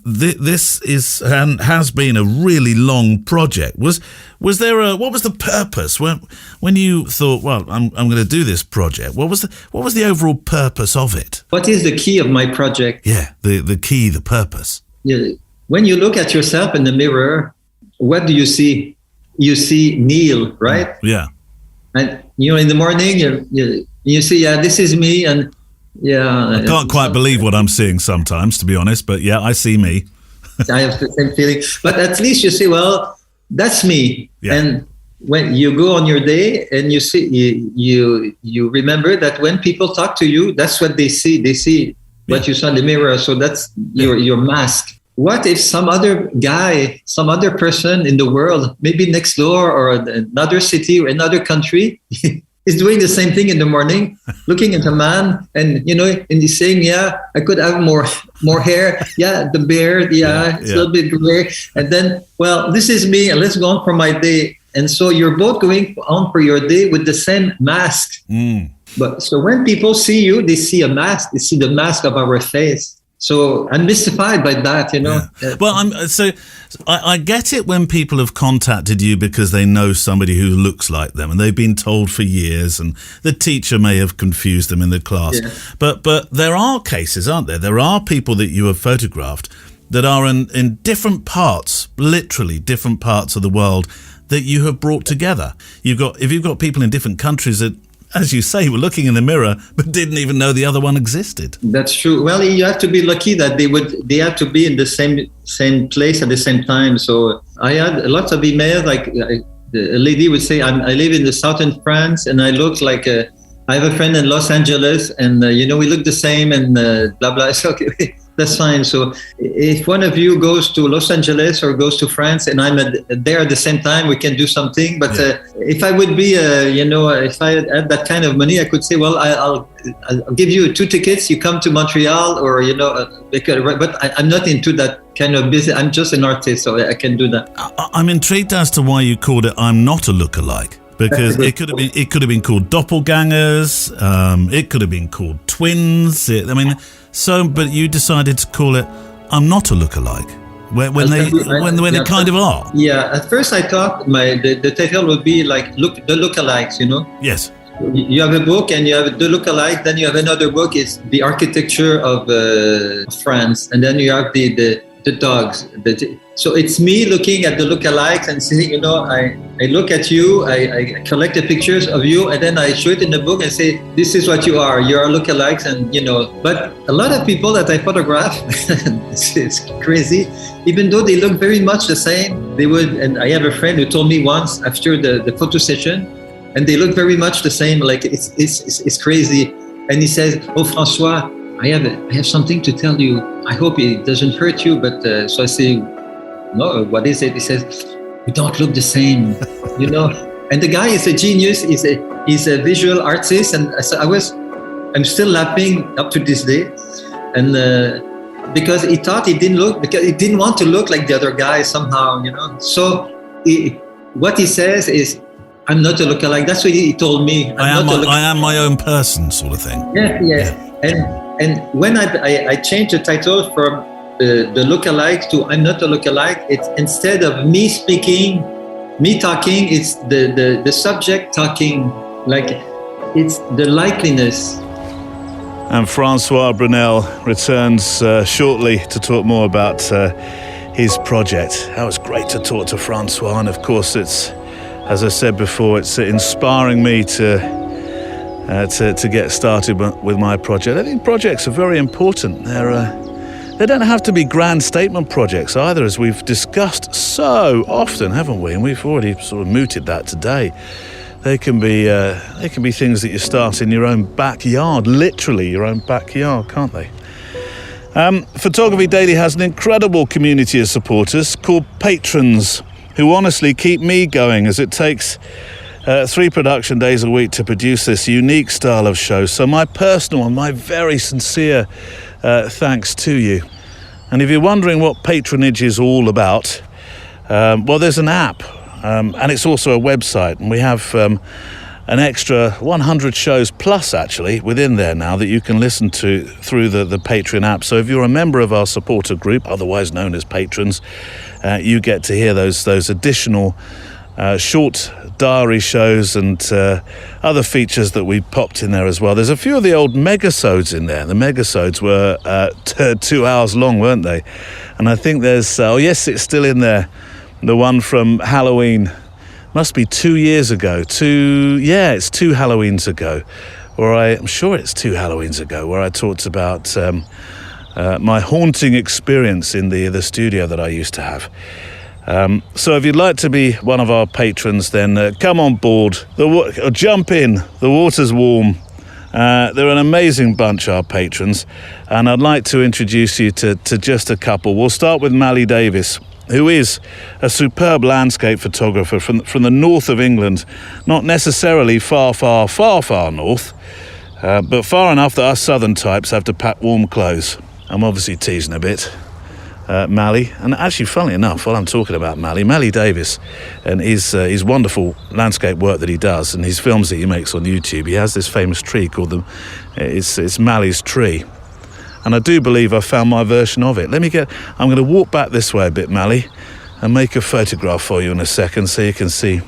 This is and has been a really long project. Was there what was the purpose when you thought, well, I'm going to do this project? What was the overall purpose of it? What is the key of my project? Yeah, the key, the purpose. Yeah. When you look at yourself in the mirror, what do you see? You see Neil, right? Yeah. And in the morning you see, this is me, and I can't quite believe what I'm seeing sometimes, to be honest, but yeah, I see me. I have the same feeling. But at least you see, well, that's me. Yeah. And when you go on your day and you see, you remember that when people talk to you, that's what they see. They see what you saw in the mirror. So that's your mask. What if some other guy, some other person in the world, maybe next door or another city or another country, is doing the same thing in the morning, looking at a man and, and he's saying, I could have more hair. Yeah, the beard. It's a little bit gray. And then, well, this is me and let's go on for my day. And so you're both going on for your day with the same mask. But so when people see you, they see a mask. They see the mask of our face. So I'm mystified by that, Yeah. Well, I get it when people have contacted you because they know somebody who looks like them and they've been told for years, and the teacher may have confused them in the class. Yeah. But there are cases, aren't there? There are people that you have photographed that are in different parts, literally different parts of the world that you have brought together. If you've got people in different countries that, as you say, were looking in the mirror but didn't even know the other one existed. That's true. Well, you have to be lucky that they have to be in the same place at the same time. So I had lots of emails. Like a lady would say, I live in the southern France, and I look like I have a friend in Los Angeles, and we look the same, and blah blah. So okay, that's fine. So if one of you goes to Los Angeles or goes to France and I'm there at the same time, we can do something. But if I would be, if I had that kind of money, I could say, well, I'll give you 2 tickets. You come to Montreal, or but I'm not into that kind of business. I'm just an artist, so I can do that. I'm intrigued as to why you called it "I'm Not a Lookalike." Because it could have been called doppelgangers. It could have been called twins. But you decided to call it I'm not a lookalike? When they kind of are? Yeah, at first I thought the title would be like the lookalikes, you know? Yes. You have a book and you have the lookalike, then you have another book, it's the architecture of France, and then you have the dogs. So it's me looking at the lookalikes and saying, you know, I look at you, I collect the pictures of you, and then I show it in the book and say, this is what you are lookalikes, and you know. But a lot of people that I photograph, it's crazy, even though they look very much the same, they would, and I have a friend who told me once after the photo session, and they look very much the same, like it's crazy. And he says, oh, François, I have something to tell you. I hope it doesn't hurt you, but so I say, no, what is it? He says, we don't look the same, you know. And the guy is a genius. He's a visual artist, and I'm still laughing up to this day, and because he thought he didn't want to look like the other guy somehow, you know. So what he says is, I'm not a lookalike. That's what he told me. I am my own person, sort of thing. Yeah. And when I changed the title from the lookalike to I'm not a lookalike, it's instead of me speaking, me talking, it's the subject talking. Like it's the likeliness. And François Brunel returns shortly to talk more about his project. How it's great to talk to François, and of course it's, as I said before, it's inspiring me to get started with my project. I think projects are very important. They don't have to be grand statement projects either, as we've discussed so often, haven't we? And we've already sort of mooted that today. They can be things that you start in your own backyard, literally your own backyard, can't they? Photography Daily has an incredible community of supporters called patrons, who honestly keep me going, as it takes 3 production days a week to produce this unique style of show. So my personal and my very sincere thanks to you. And if you're wondering what patronage is all about, well, there's an app, and it's also a website, and we have an extra 100 shows plus actually within there now that you can listen to through the Patreon app. So if you're a member of our supporter group, otherwise known as patrons, you get to hear those additional short diary shows and other features that we popped in there as well. There's a few of the old megasodes in there. The megasodes were 2 hours long, weren't they? And I think there's, yes, it's still in there. The one from Halloween, must be 2 years ago. It's 2 Halloweens ago. I'm sure it's 2 Halloweens ago, where I talked about my haunting experience in the studio that I used to have. So if you'd like to be one of our patrons, then come on board, jump in, the water's warm. They're an amazing bunch, our patrons, and I'd like to introduce you to just a couple. We'll start with Mally Davis, who is a superb landscape photographer from the north of England, not necessarily far north, but far enough that us southern types have to pack warm clothes. I'm obviously teasing a bit. Mally, and actually, funnily enough, while I'm talking about Mally Davis and his wonderful landscape work that he does and his films that he makes on YouTube, he has this famous tree called it's Mally's tree, and I do believe I found my version of it. I'm going to walk back this way a bit, Mally, and make a photograph for you in a second so you can see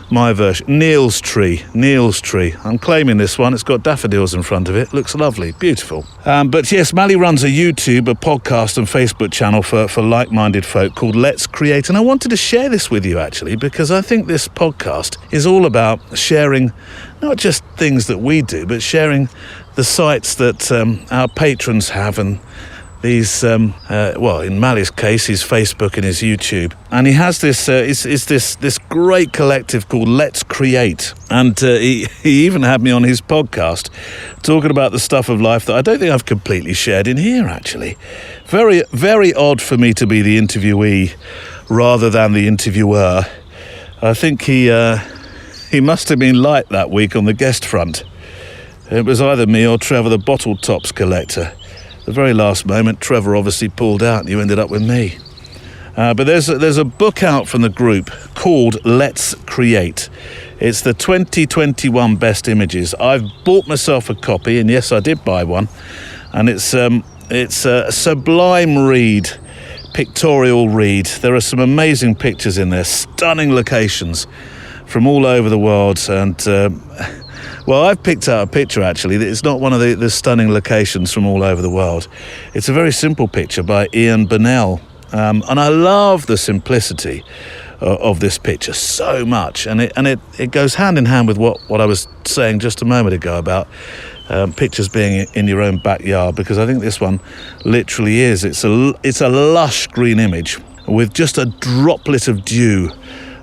my version. Neil's tree. I'm claiming this one. It's got daffodils in front of it. Looks lovely, beautiful. But yes, Mally runs a YouTube, a podcast and Facebook channel for like-minded folk called Let's Create. And I wanted to share this with you actually, because I think this podcast is all about sharing not just things that we do, but sharing the sites that our patrons have, and these, in Mally's case, his Facebook and his YouTube. And he has this this great collective called Let's Create. And he even had me on his podcast talking about the stuff of life that I don't think I've completely shared in here, actually. Very, very odd for me to be the interviewee rather than the interviewer. I think he must have been light that week on the guest front. It was either me or Trevor, the bottle tops collector. The very last moment, Trevor obviously pulled out and you ended up with me. But there's a book out from the group called Let's Create. It's the 2021 best images. I've bought myself a copy, and yes, I did buy one. And it's It's a sublime read, pictorial read. There are some amazing pictures in there, stunning locations from all over the world. And, well, I've picked out a picture, actually. It's not one of the stunning locations from all over the world. It's a very simple picture by Ian Burnell. And I love the simplicity of this picture so much. And it goes hand in hand with what I was saying just a moment ago about pictures being in your own backyard, because I think this one literally is. It's a lush green image with just a droplet of dew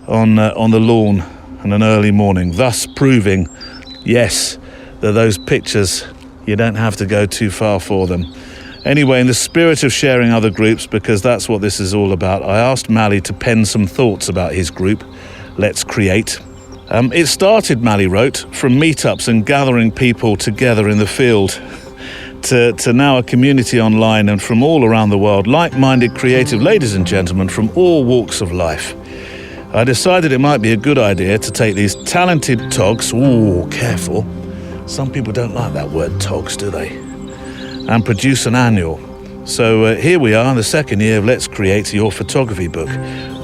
on the lawn in an early morning, thus proving, yes, that those pictures, you don't have to go too far for them. Anyway, in the spirit of sharing other groups, because that's what this is all about, I asked Mally to pen some thoughts about his group, Let's Create. It started, Mally wrote, from meetups and gathering people together in the field to now a community online and from all around the world, like-minded creative ladies and gentlemen from all walks of life. I decided it might be a good idea to take these talented togs, ooh, careful, some people don't like that word togs, do they? And produce an annual. So here we are in the second year of Let's Create, your photography book.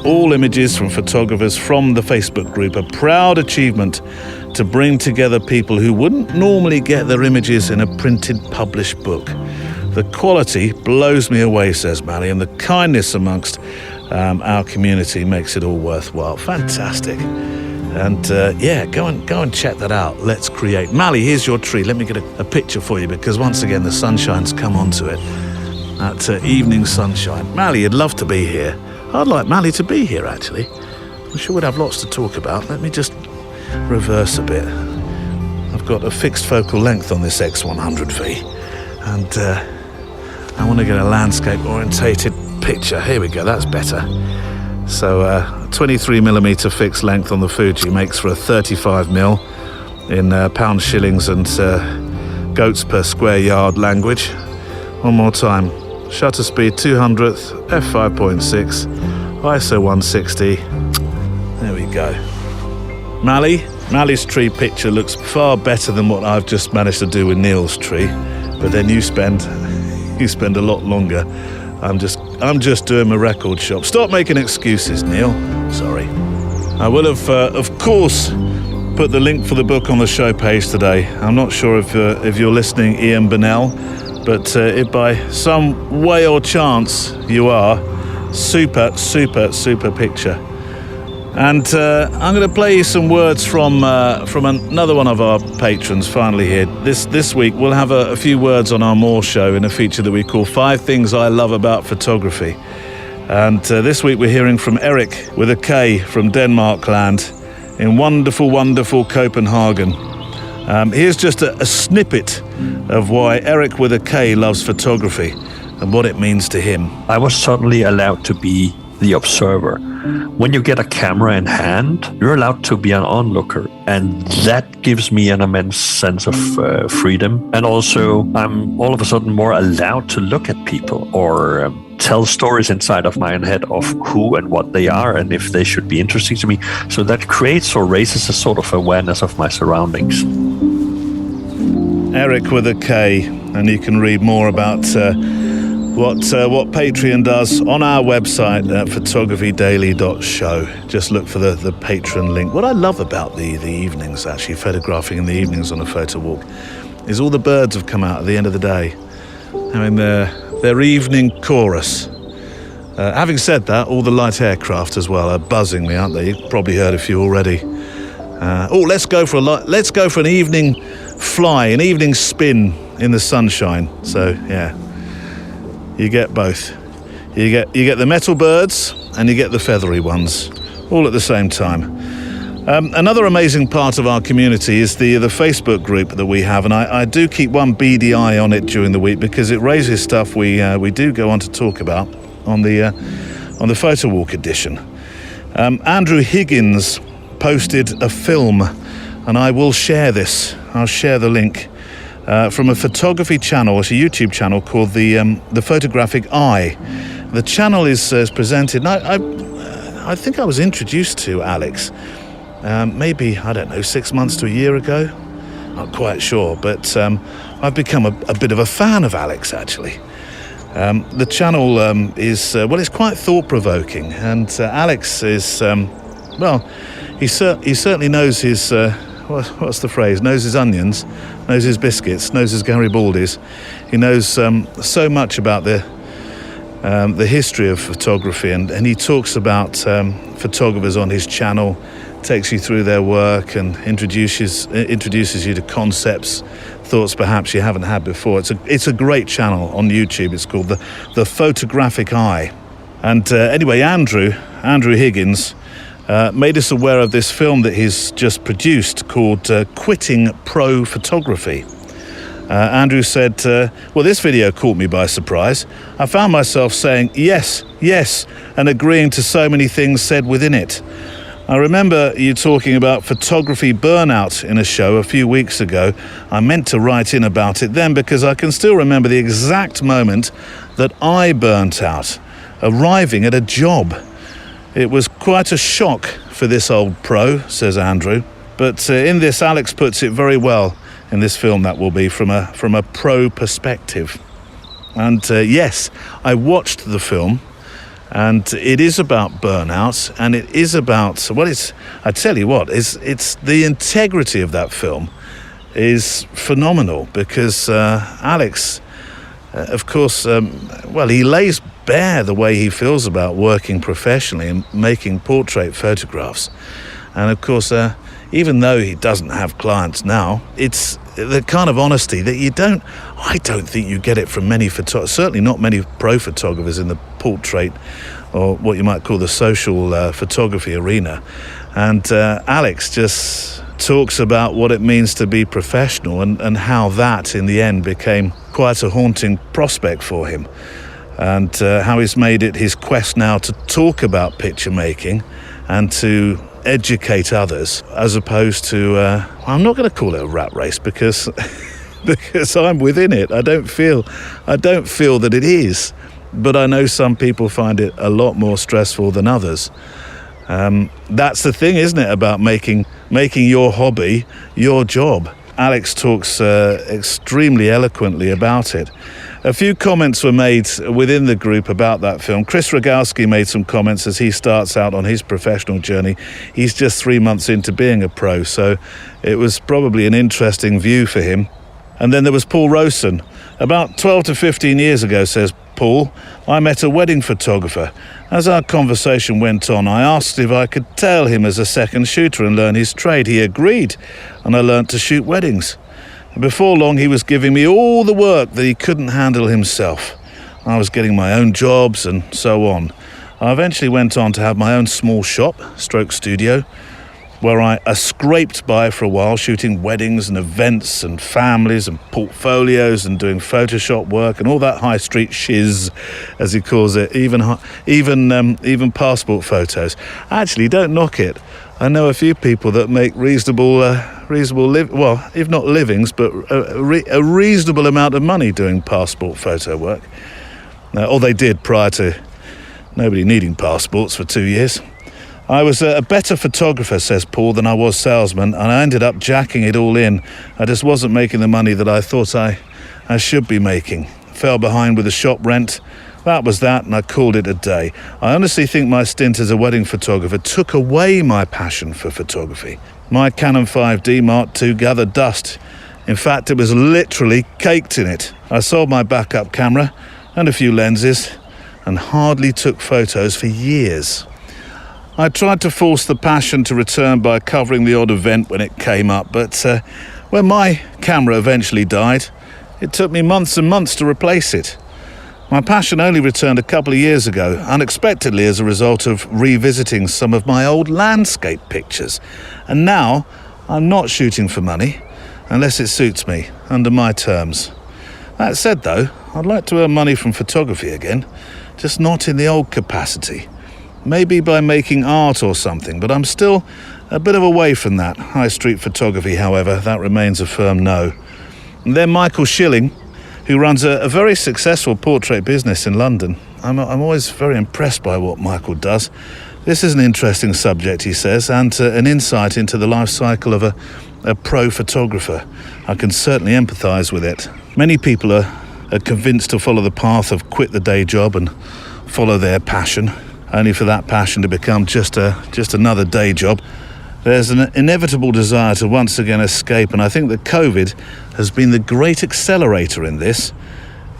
All images from photographers from the Facebook group, a proud achievement to bring together people who wouldn't normally get their images in a printed, published book. The quality blows me away, says Mally, and the kindness amongst our community makes it all worthwhile. Fantastic. And yeah, go and check that out. Let's Create. Mally, here's your tree. Let me get a picture for you, because once again the sunshine's come onto it. That evening sunshine. Mally, you'd love to be here. I'd like Mally to be here, actually. I'm sure we'd have lots to talk about. Let me just reverse a bit. I've got a fixed focal length on this X100V, and I want to get a landscape orientated picture. Here we go, that's better. So 23mm fixed length on the Fuji makes for a 35mm in pounds, shillings and goats per square yard language. One more time. Shutter speed 200th, f5.6, ISO 160. There we go. Mally's tree picture looks far better than what I've just managed to do with Neil's tree, but then you spend a lot longer. I'm just doing my record shop. Stop making excuses, Neil. Sorry. I will have, of course, put the link for the book on the show page today. I'm not sure if you're listening, Ian Burnell, but if by some way or chance you are, super picture. And I'm going to play you some words from another one of our patrons finally here. This week we'll have a few words on our More show in a feature that we call 5 Things I Love About Photography. And this week we're hearing from Eric with a K from Denmark land in wonderful Copenhagen. Here's just a snippet of why Eric with a K loves photography and what it means to him. I was suddenly allowed to be the observer. When you get a camera in hand, you're allowed to be an onlooker, and that gives me an immense sense of freedom. And also, I'm all of a sudden more allowed to look at people or tell stories inside of my own head of who and what they are and if they should be interesting to me. So that creates or raises a sort of awareness of my surroundings. Eric with a K, and you can read more about what Patreon does on our website at photographydaily.show. Just look for the Patreon link. What I love about the evenings, actually, photographing in the evenings on a photo walk, is all the birds have come out at the end of the day. I mean, their evening chorus. Having said that, all the light aircraft as well are buzzing me, aren't they? You've probably heard a few already. Let's go for an evening fly, an evening spin in the sunshine. So yeah. You get both. You get the metal birds and you get the feathery ones, all at the same time. Another amazing part of our community is the Facebook group that we have, and I do keep one beady eye on it during the week because it raises stuff we do go on to talk about on the Photowalk edition. Andrew Higgins posted a film, and I will share this. I'll share the link. From a photography channel, it's a YouTube channel called the Photographic Eye. The channel is presented. I think I was introduced to Alex, maybe 6 months to a year ago. Not quite sure, but I've become a bit of a fan of Alex actually. The channel is, it's quite thought-provoking, and Alex is, he certainly knows his, what's the phrase, knows his onions, knows his biscuits, knows his Garibaldi's. He knows so much about the history of photography, and he talks about photographers on his channel, takes you through their work and introduces you to concepts, thoughts perhaps you haven't had before. It's a great channel on YouTube. It's called the Photographic Eye. And anyway, Andrew Higgins made us aware of this film that he's just produced called Quitting Pro Photography. Andrew said, this video caught me by surprise. I found myself saying yes, yes, and agreeing to so many things said within it. I remember you talking about photography burnout in a show a few weeks ago. I meant to write in about it then because I can still remember the exact moment that I burnt out, arriving at a job. It was quite a shock for this old pro, says Andrew. But in this, Alex puts it very well in this film, that will be from a pro perspective. And yes, I watched the film. And it is about burnout, and it is about, I tell you what, it's the integrity of that film is phenomenal, because Alex, of course, he lays bare the way he feels about working professionally and making portrait photographs. And of course, even though he doesn't have clients now, it's the kind of honesty that I don't think you get it from many certainly not many pro photographers in the portrait or what you might call the social photography arena. And Alex just talks about what it means to be professional and how that in the end became quite a haunting prospect for him, and how he's made it his quest now to talk about picture making and to educate others, as opposed to I'm not going to call it a rat race because because I'm within it. I don't feel that it is, but I know some people find it a lot more stressful than others. That's the thing, isn't it, about making your hobby your job. Alex talks extremely eloquently about it. A few comments were made within the group about that film. Chris Rogowski made some comments as he starts out on his professional journey. He's just 3 months into being a pro, so it was probably an interesting view for him. And then there was Paul Rosen. About 12 to 15 years ago, says Paul, I met a wedding photographer. As our conversation went on, I asked if I could tail him as a second shooter and learn his trade. He agreed, and I learnt to shoot weddings. Before long, he was giving me all the work that he couldn't handle himself. I was getting my own jobs and so on. I eventually went on to have my own small shop, stroke studio, where I scraped by for a while, shooting weddings and events and families and portfolios and doing Photoshop work and all that high street shiz, as he calls it, even passport photos. Actually, don't knock it. I know a few people that make reasonable if not livings, but a reasonable amount of money doing passport photo work. Or they did prior to nobody needing passports for 2 years. I was a better photographer, says Paul, than I was salesman, and I ended up jacking it all in. I just wasn't making the money that I thought I should be making. Fell behind with the shop rent. That was that, and I called it a day. I honestly think my stint as a wedding photographer took away my passion for photography. My Canon 5D Mark II gathered dust. In fact, it was literally caked in it. I sold my backup camera and a few lenses and hardly took photos for years. I tried to force the passion to return by covering the odd event when it came up, but when my camera eventually died, it took me months and months to replace it. My passion only returned a couple of years ago, unexpectedly as a result of revisiting some of my old landscape pictures. And now, I'm not shooting for money, unless it suits me, under my terms. That said though, I'd like to earn money from photography again, just not in the old capacity. Maybe by making art or something, but I'm still a bit of away from that. High street photography, however, that remains a firm no. And then Michael Schilling, who runs a very successful portrait business in London. I'm always very impressed by what Michael does. This is an interesting subject, he says, and an insight into the life cycle of a pro photographer. I can certainly empathise with it. Many people are are convinced to follow the path of quit the day job and follow their passion, only for that passion to become just another day job. There's an inevitable desire to once again escape, and I think that COVID has been the great accelerator in this.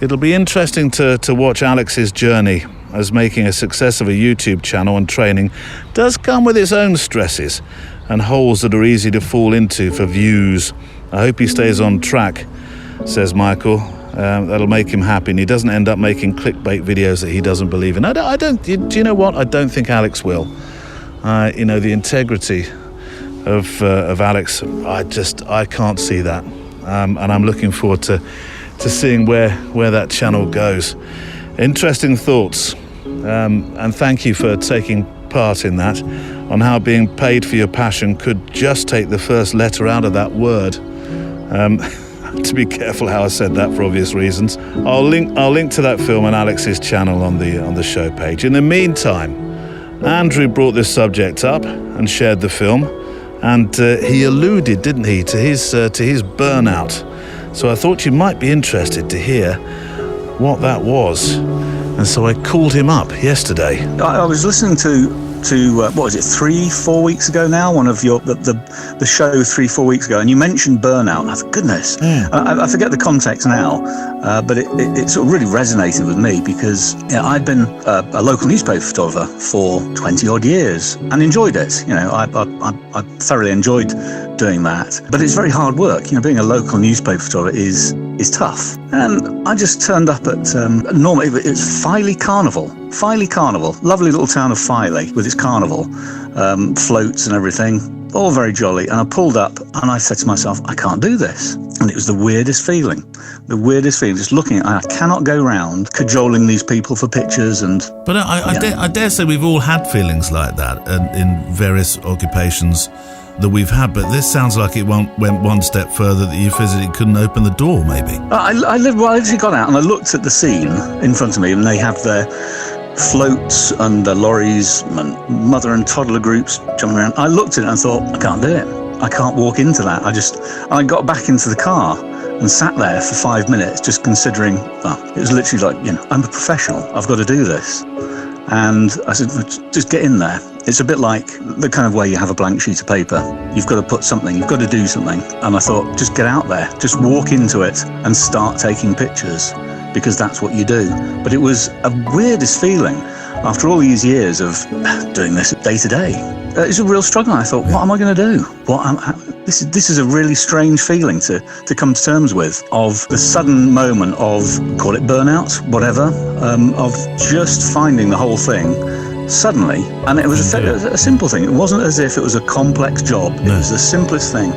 It'll be interesting to watch Alex's journey, as making a success of a YouTube channel and training does come with its own stresses and holes that are easy to fall into for views. I hope he stays on track, says Michael. That'll make him happy, and he doesn't end up making clickbait videos that he doesn't believe in. Do you know what? I don't think Alex will. The integrity of Alex, I can't see that. And I'm looking forward to seeing where that channel goes. Interesting thoughts. And thank you for taking part in that, on how being paid for your passion could just take the first letter out of that word. To be careful how I said that for obvious reasons. I'll link to that film on Alex's channel on the show page. In the meantime, Andrew brought this subject up and shared the film, and he alluded, didn't he, to his burnout. So I thought you might be interested to hear what that was. And so I called him up yesterday. I was listening to what was it, 3-4 weeks ago now, one of your the show 3-4 weeks ago, and you mentioned burnout. I thought, goodness, I forget the context now, but it sort of really resonated with me, because I'd been a local newspaper photographer for 20 odd years and enjoyed it. I thoroughly enjoyed doing that, but it's very hard work. Being a local newspaper photographer is tough. And I just turned up at normally it's Filey Carnival, lovely little town of Filey with its carnival, floats and everything, all very jolly. And I pulled up and I said to myself, I can't do this. And it was the weirdest feeling, just looking at, I cannot go around cajoling these people for pictures. But I dare say we've all had feelings like that in various occupations that we've had, but this sounds like it went one step further, that you physically couldn't open the door, maybe. I literally got out and I looked at the scene in front of me, and they have their floats under lorries and mother and toddler groups jumping around. I looked at it and thought, I can't do it. I can't walk into that. I got back into the car and sat there for 5 minutes just considering, it was literally like, I'm a professional, I've got to do this. And I said, just get in there. It's a bit like the kind of way you have a blank sheet of paper. You've got to put something, you've got to do something. And I thought, just get out there, just walk into it and start taking pictures, because that's what you do. But it was a weirdest feeling after all these years of doing this day to day. It's a real struggle. I thought, what am I going to do? This is a really strange feeling to come to terms with, of the sudden moment of, call it burnout, whatever, of just finding the whole thing suddenly. And it was a simple thing. It wasn't as if it was a complex job. It was the simplest thing.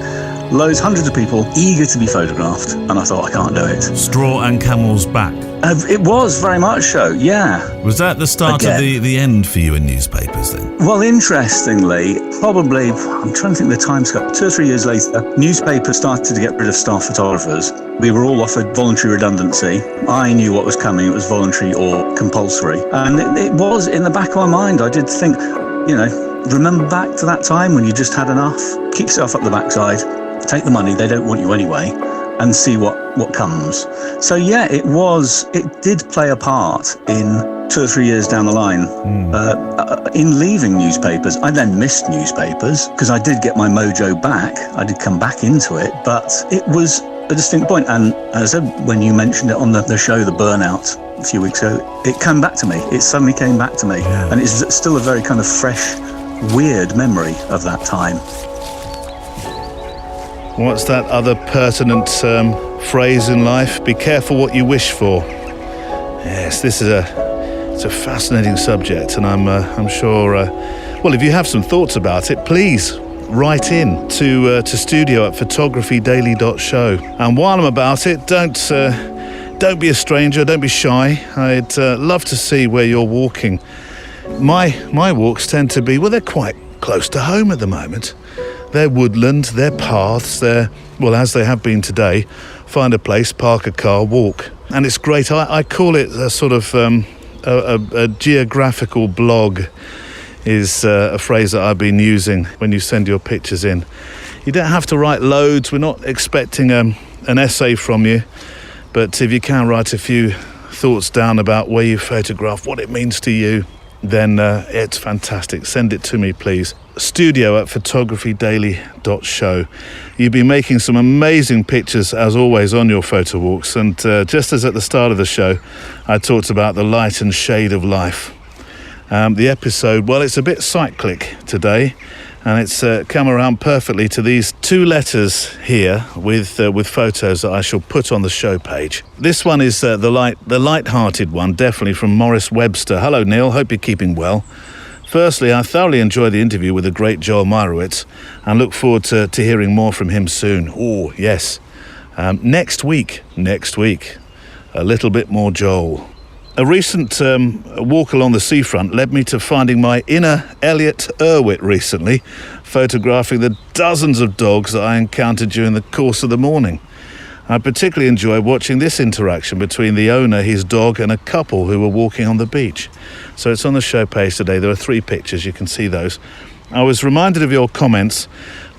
Hundreds of people eager to be photographed, and I thought, I can't do it. Straw and camel's back. It was very much so, yeah. Was that the start of the end for you in newspapers then? Well, interestingly, probably, I'm trying to think of the timescale, 2 or 3 years later, newspapers started to get rid of staff photographers. We were all offered voluntary redundancy. I knew what was coming. It was voluntary or compulsory. And it was in the back of my mind. I did think, remember back to that time when you just had enough? Keep yourself up the backside. Take the money, they don't want you anyway, and see what comes. So yeah, it did play a part in 2 or 3 years down the line in leaving newspapers. I then missed newspapers because I did get my mojo back. I did come back into it, but it was a distinct point. And as I said, when you mentioned it on the show, the burnout a few weeks ago, it came back to me. It suddenly came back to me. Yeah. And it's still a very kind of fresh, weird memory of that time. What's that other pertinent phrase in life? Be careful what you wish for. Yes, this is it's a fascinating subject, and I'm sure. Well, if you have some thoughts about it, please write in to studio at photographydaily.show. And while I'm about it, don't be a stranger, don't be shy. I'd love to see where you're walking. My walks tend to be, they're quite close to home at the moment. They're woodland, they're paths, as they have been today. Find a place, park a car, walk. And it's great. I call it a sort of a geographical blog is a phrase that I've been using when you send your pictures in. You don't have to write loads. We're not expecting an essay from you. But if you can write a few thoughts down about where you photograph, what it means to you, then it's fantastic. Send it to me, please. studio@photographydaily.show. You've been making some amazing pictures, as always, on your photo walks. And just as at the start of the show, I talked about the light and shade of life. The episode, well, it's a bit cyclic today, and it's come around perfectly to these two letters here with photos that I shall put on the show page. This one is the light-hearted one, definitely from Morris Webster. Hello, Neil. Hope you're keeping well. Firstly, I thoroughly enjoyed the interview with the great Joel Meyerowitz and look forward to hearing more from him soon. Oh, yes. Next week, a little bit more Joel. A recent walk along the seafront led me to finding my inner Elliot Erwitt recently, photographing the dozens of dogs that I encountered during the course of the morning. I particularly enjoyed watching this interaction between the owner, his dog, and a couple who were walking on the beach. So it's on the show page today. There are 3 pictures. You can see those. I was reminded of your comments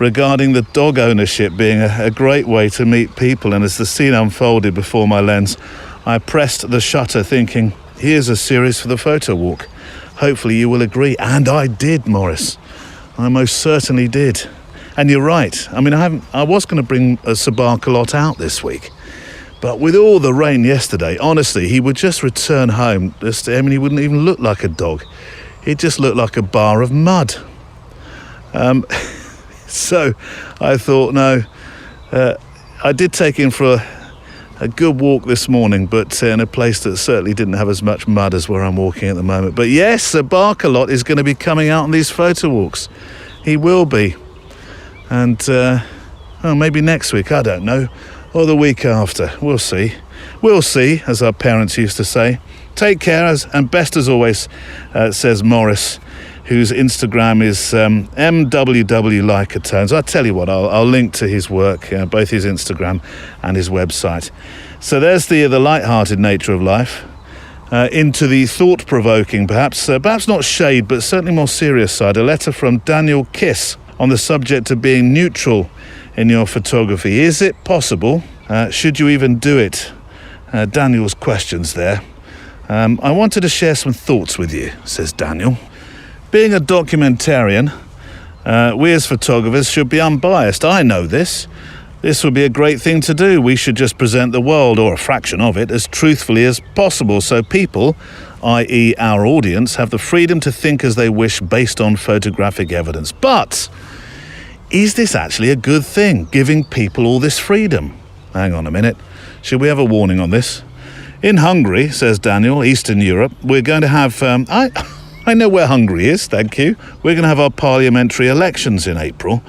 regarding the dog ownership being a great way to meet people, and as the scene unfolded before my lens, I pressed the shutter thinking, here's a series for the photo walk. Hopefully you will agree. And I did, Morris. I most certainly did. And you're right. I mean, I was going to bring a Sabarkalot out this week. But with all the rain yesterday, honestly, he would just return home. He wouldn't even look like a dog. He'd just look like a bar of mud. So I thought, no, I did take him for a good walk this morning, but in a place that certainly didn't have as much mud as where I'm walking at the moment. But yes, Sabarkalot is going to be coming out on these photo walks. He will be. And maybe next week, I don't know, or the week after. We'll see. We'll see, as our parents used to say. Take care, and best as always, says Morris, whose Instagram is MWW Lycotones. I'll tell you what, I'll link to his work, both his Instagram and his website. So there's the light-hearted nature of life. Into the thought-provoking, perhaps not shade, but certainly more serious side. A letter from Daniel Kiss on the subject of being neutral in your photography. Is it possible? Should you even do it? Daniel's questions there. I wanted to share some thoughts with you, says Daniel. Being a documentarian, we as photographers should be unbiased. I know this. This would be a great thing to do. We should just present the world, or a fraction of it, as truthfully as possible, so people, i.e. our audience, have the freedom to think as they wish based on photographic evidence. But is this actually a good thing, giving people all this freedom? Hang on a minute. Should we have a warning on this? In Hungary, says Daniel, Eastern Europe, we're going to have... I know where Hungary is, thank you. We're going to have our parliamentary elections in April.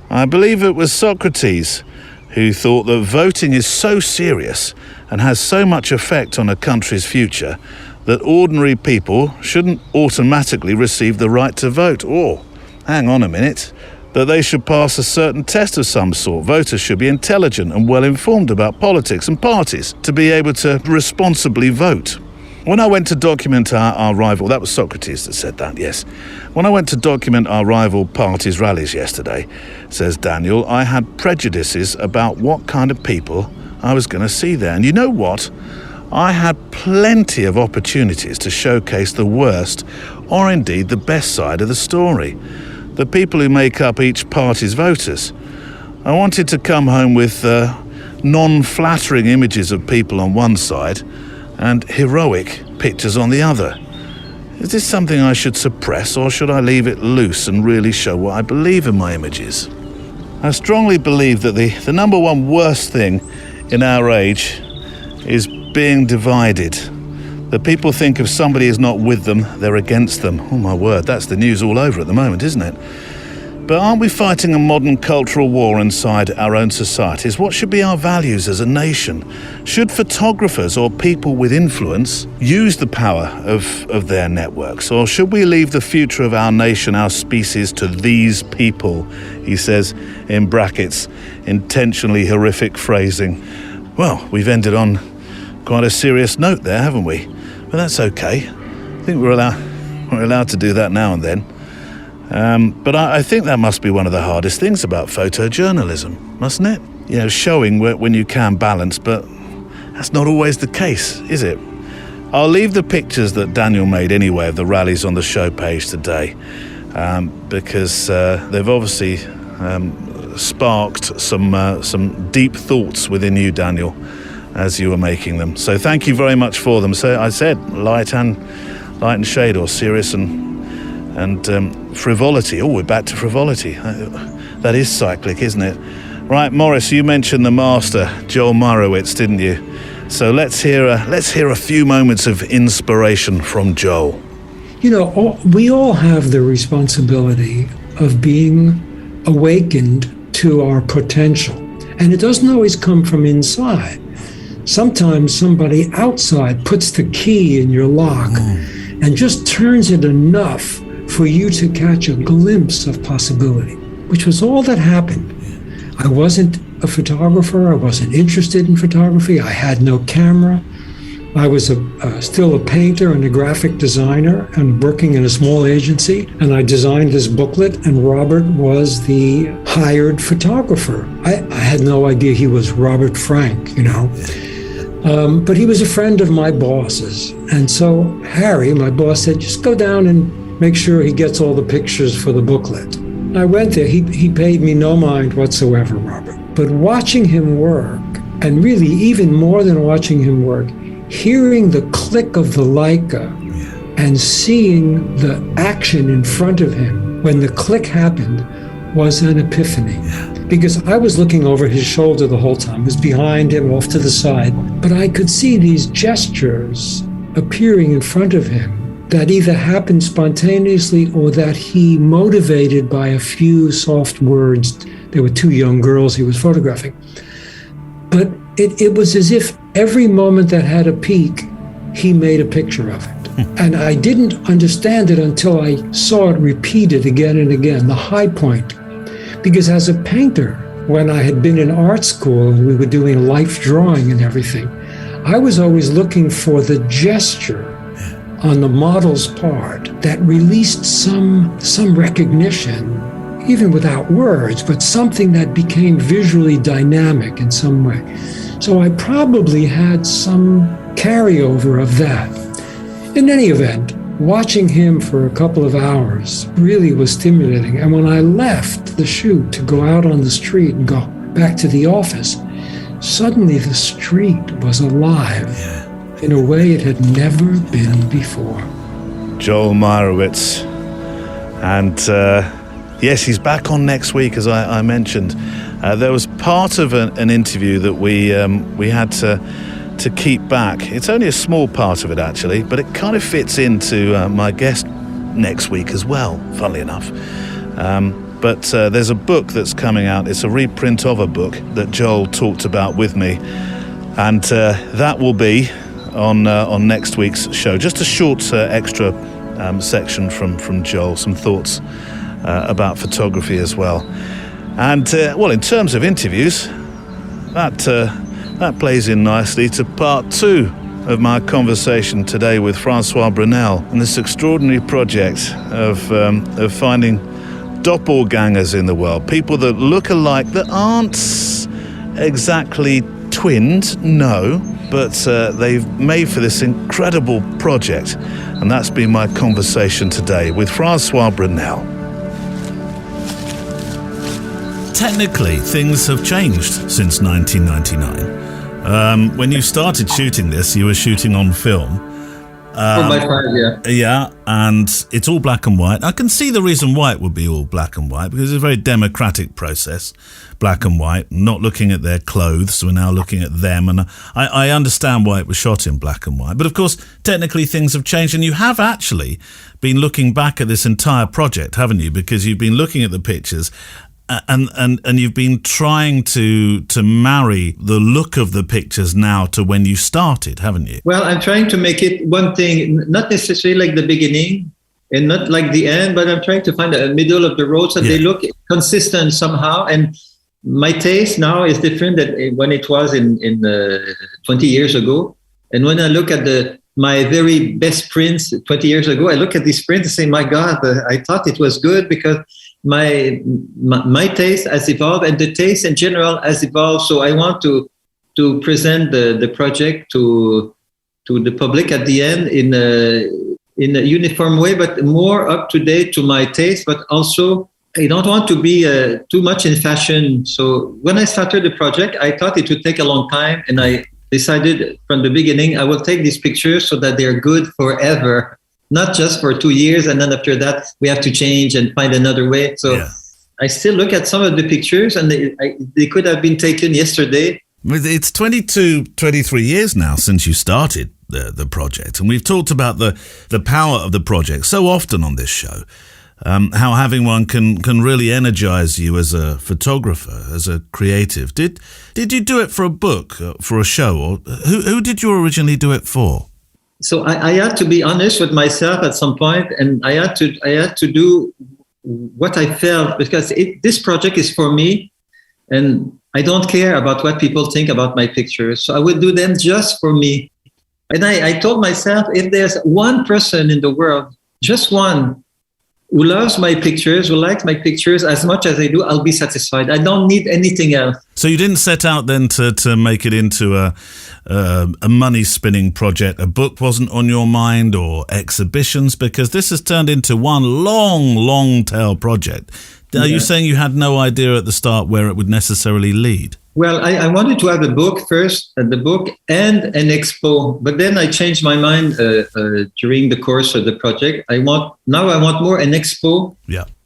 I believe it was Socrates who thought that voting is so serious and has so much effect on a country's future that ordinary people shouldn't automatically receive the right to vote. Or, hang on a minute, that they should pass a certain test of some sort. Voters should be intelligent and well informed about politics and parties to be able to responsibly vote. When I went to document our rival, that was Socrates that said that, yes. When I went to document our rival parties' rallies yesterday, says Daniel, I had prejudices about what kind of people I was going to see there. And you know what? I had plenty of opportunities to showcase the worst, or indeed the best side of the story. The people who make up each party's voters. I wanted to come home with non-flattering images of people on one side and heroic pictures on the other. Is this something I should suppress, or should I leave it loose and really show what I believe in my images? I strongly believe that the number one worst thing in our age is being divided. That people think if somebody is not with them, they're against them. Oh my word, that's the news all over at the moment, isn't it? But aren't we fighting a modern cultural war inside our own societies? What should be our values as a nation? Should photographers or people with influence use the power of their networks? Or should we leave the future of our nation, our species, to these people? He says, in brackets, intentionally horrific phrasing. Well, we've ended on quite a serious note there, haven't we? But that's okay. I think we're allowed to do that now and then. But I think that must be one of the hardest things about photojournalism, mustn't it? You know, showing when you can balance, but that's not always the case, is it? I'll leave the pictures that Daniel made anyway of the rallies on the show page today, because they've obviously sparked some deep thoughts within you, Daniel, as you were making them. So thank you very much for them. So I said light and shade, or serious and frivolity. Oh, we're back to frivolity. That is cyclic, isn't it? Right, Maurice, you mentioned the master, Joel Meyerowitz, didn't you? So let's hear a few moments of inspiration from Joel. You know, we all have the responsibility of being awakened to our potential. And it doesn't always come from inside. Sometimes somebody outside puts the key in your lock and just turns it enough for you to catch a glimpse of possibility, which was all that happened. I wasn't a photographer. I wasn't interested in photography. I had no camera. I was still a painter and a graphic designer and working in a small agency. And I designed this booklet, and Robert was the hired photographer. I had no idea he was Robert Frank, you know. But he was a friend of my boss's. And so Harry, my boss, said, just go down and make sure he gets all the pictures for the booklet. I went there. He paid me no mind whatsoever, Robert. But watching him work, and really even more than watching him work, hearing the click of the Leica and seeing the action in front of him when the click happened was an epiphany. Because I was looking over his shoulder the whole time, was behind him, off to the side, but I could see these gestures appearing in front of him that either happened spontaneously or that he motivated by a few soft words. There were two young girls he was photographing. But it was as if every moment that had a peak, he made a picture of it. And I didn't understand it until I saw it repeated again and again, the high point. Because as a painter, when I had been in art school and we were doing life drawing and everything, I was always looking for the gesture on the model's part that released some recognition, even without words, but something that became visually dynamic in some way. So I probably had some carryover of that. In any event, watching him for a couple of hours really was stimulating. And when I left the shoot to go out on the street and go back to the office, suddenly the street was alive in a way it had never been before. Joel Meyerowitz. And yes, he's back on next week, as I mentioned. There was part of an interview that we had to keep back. It's only a small part of it, actually, but it kind of fits into my guest next week as well, funnily enough. But there's a book that's coming out. It's a reprint of a book that Joel talked about with me. And that will be on next week's show. Just a short extra section from Joel, some thoughts about photography as well. And well, in terms of interviews, that plays in nicely to part 2 of my conversation today with Francois Brunel and this extraordinary project of finding doppelgangers in the world, people that look alike, that aren't exactly twinned, no, but they've made for this incredible project. And that's been my conversation today with Francois Brunel. Technically, things have changed since 1999. When you started shooting this, you were shooting on film. 4x5, yeah. Yeah, and it's all black and white. I can see the reason why it would be all black and white, because it's a very democratic process, black and white, not looking at their clothes. We're now looking at them, and I understand why it was shot in black and white. But of course, technically things have changed, and you have actually been looking back at this entire project, haven't you? Because you've been looking at the pictures, and you've been trying to marry the look of the pictures now to when you started, haven't you? Well, I'm trying to make it one thing, not necessarily like the beginning and not like the end, but I'm trying to find a middle of the road so they look consistent somehow. And my taste now is different than when it was in 20 years ago. And when I look at my very best prints 20 years ago, I look at these prints and say, my God, I thought it was good because my taste has evolved and the taste in general has evolved. So I want to to present the project to the public at the end in a uniform way, but more up to date to my taste. But also, I don't want to be too much in fashion. So when I started the project, I thought it would take a long time, and I decided from the beginning I will take these pictures so that they're good forever, not just for 2 years, and then after that we have to change and find another way. So I still look at some of the pictures, and they could have been taken yesterday. It's 22, 23 years now since you started the project, and we've talked about the power of the project so often on this show, how having one can really energize you as a photographer, as a creative. Did you do it for a book, for a show, or who did you originally do it for? So I had to be honest with myself at some point, and I had to do what I felt, because this project is for me, and I don't care about what people think about my pictures. So I would do them just for me. And I told myself, if there's one person in the world, just one, who loves my pictures, who likes my pictures as much as I do, I'll be satisfied. I don't need anything else. So you didn't set out then to make it into a money-spinning project? A book wasn't on your mind, or exhibitions? Because this has turned into one long tail project. Are you saying you had no idea at the start where it would necessarily lead? Well, I wanted to have a book first, and an expo. But then I changed my mind during the course of the project. I want more an expo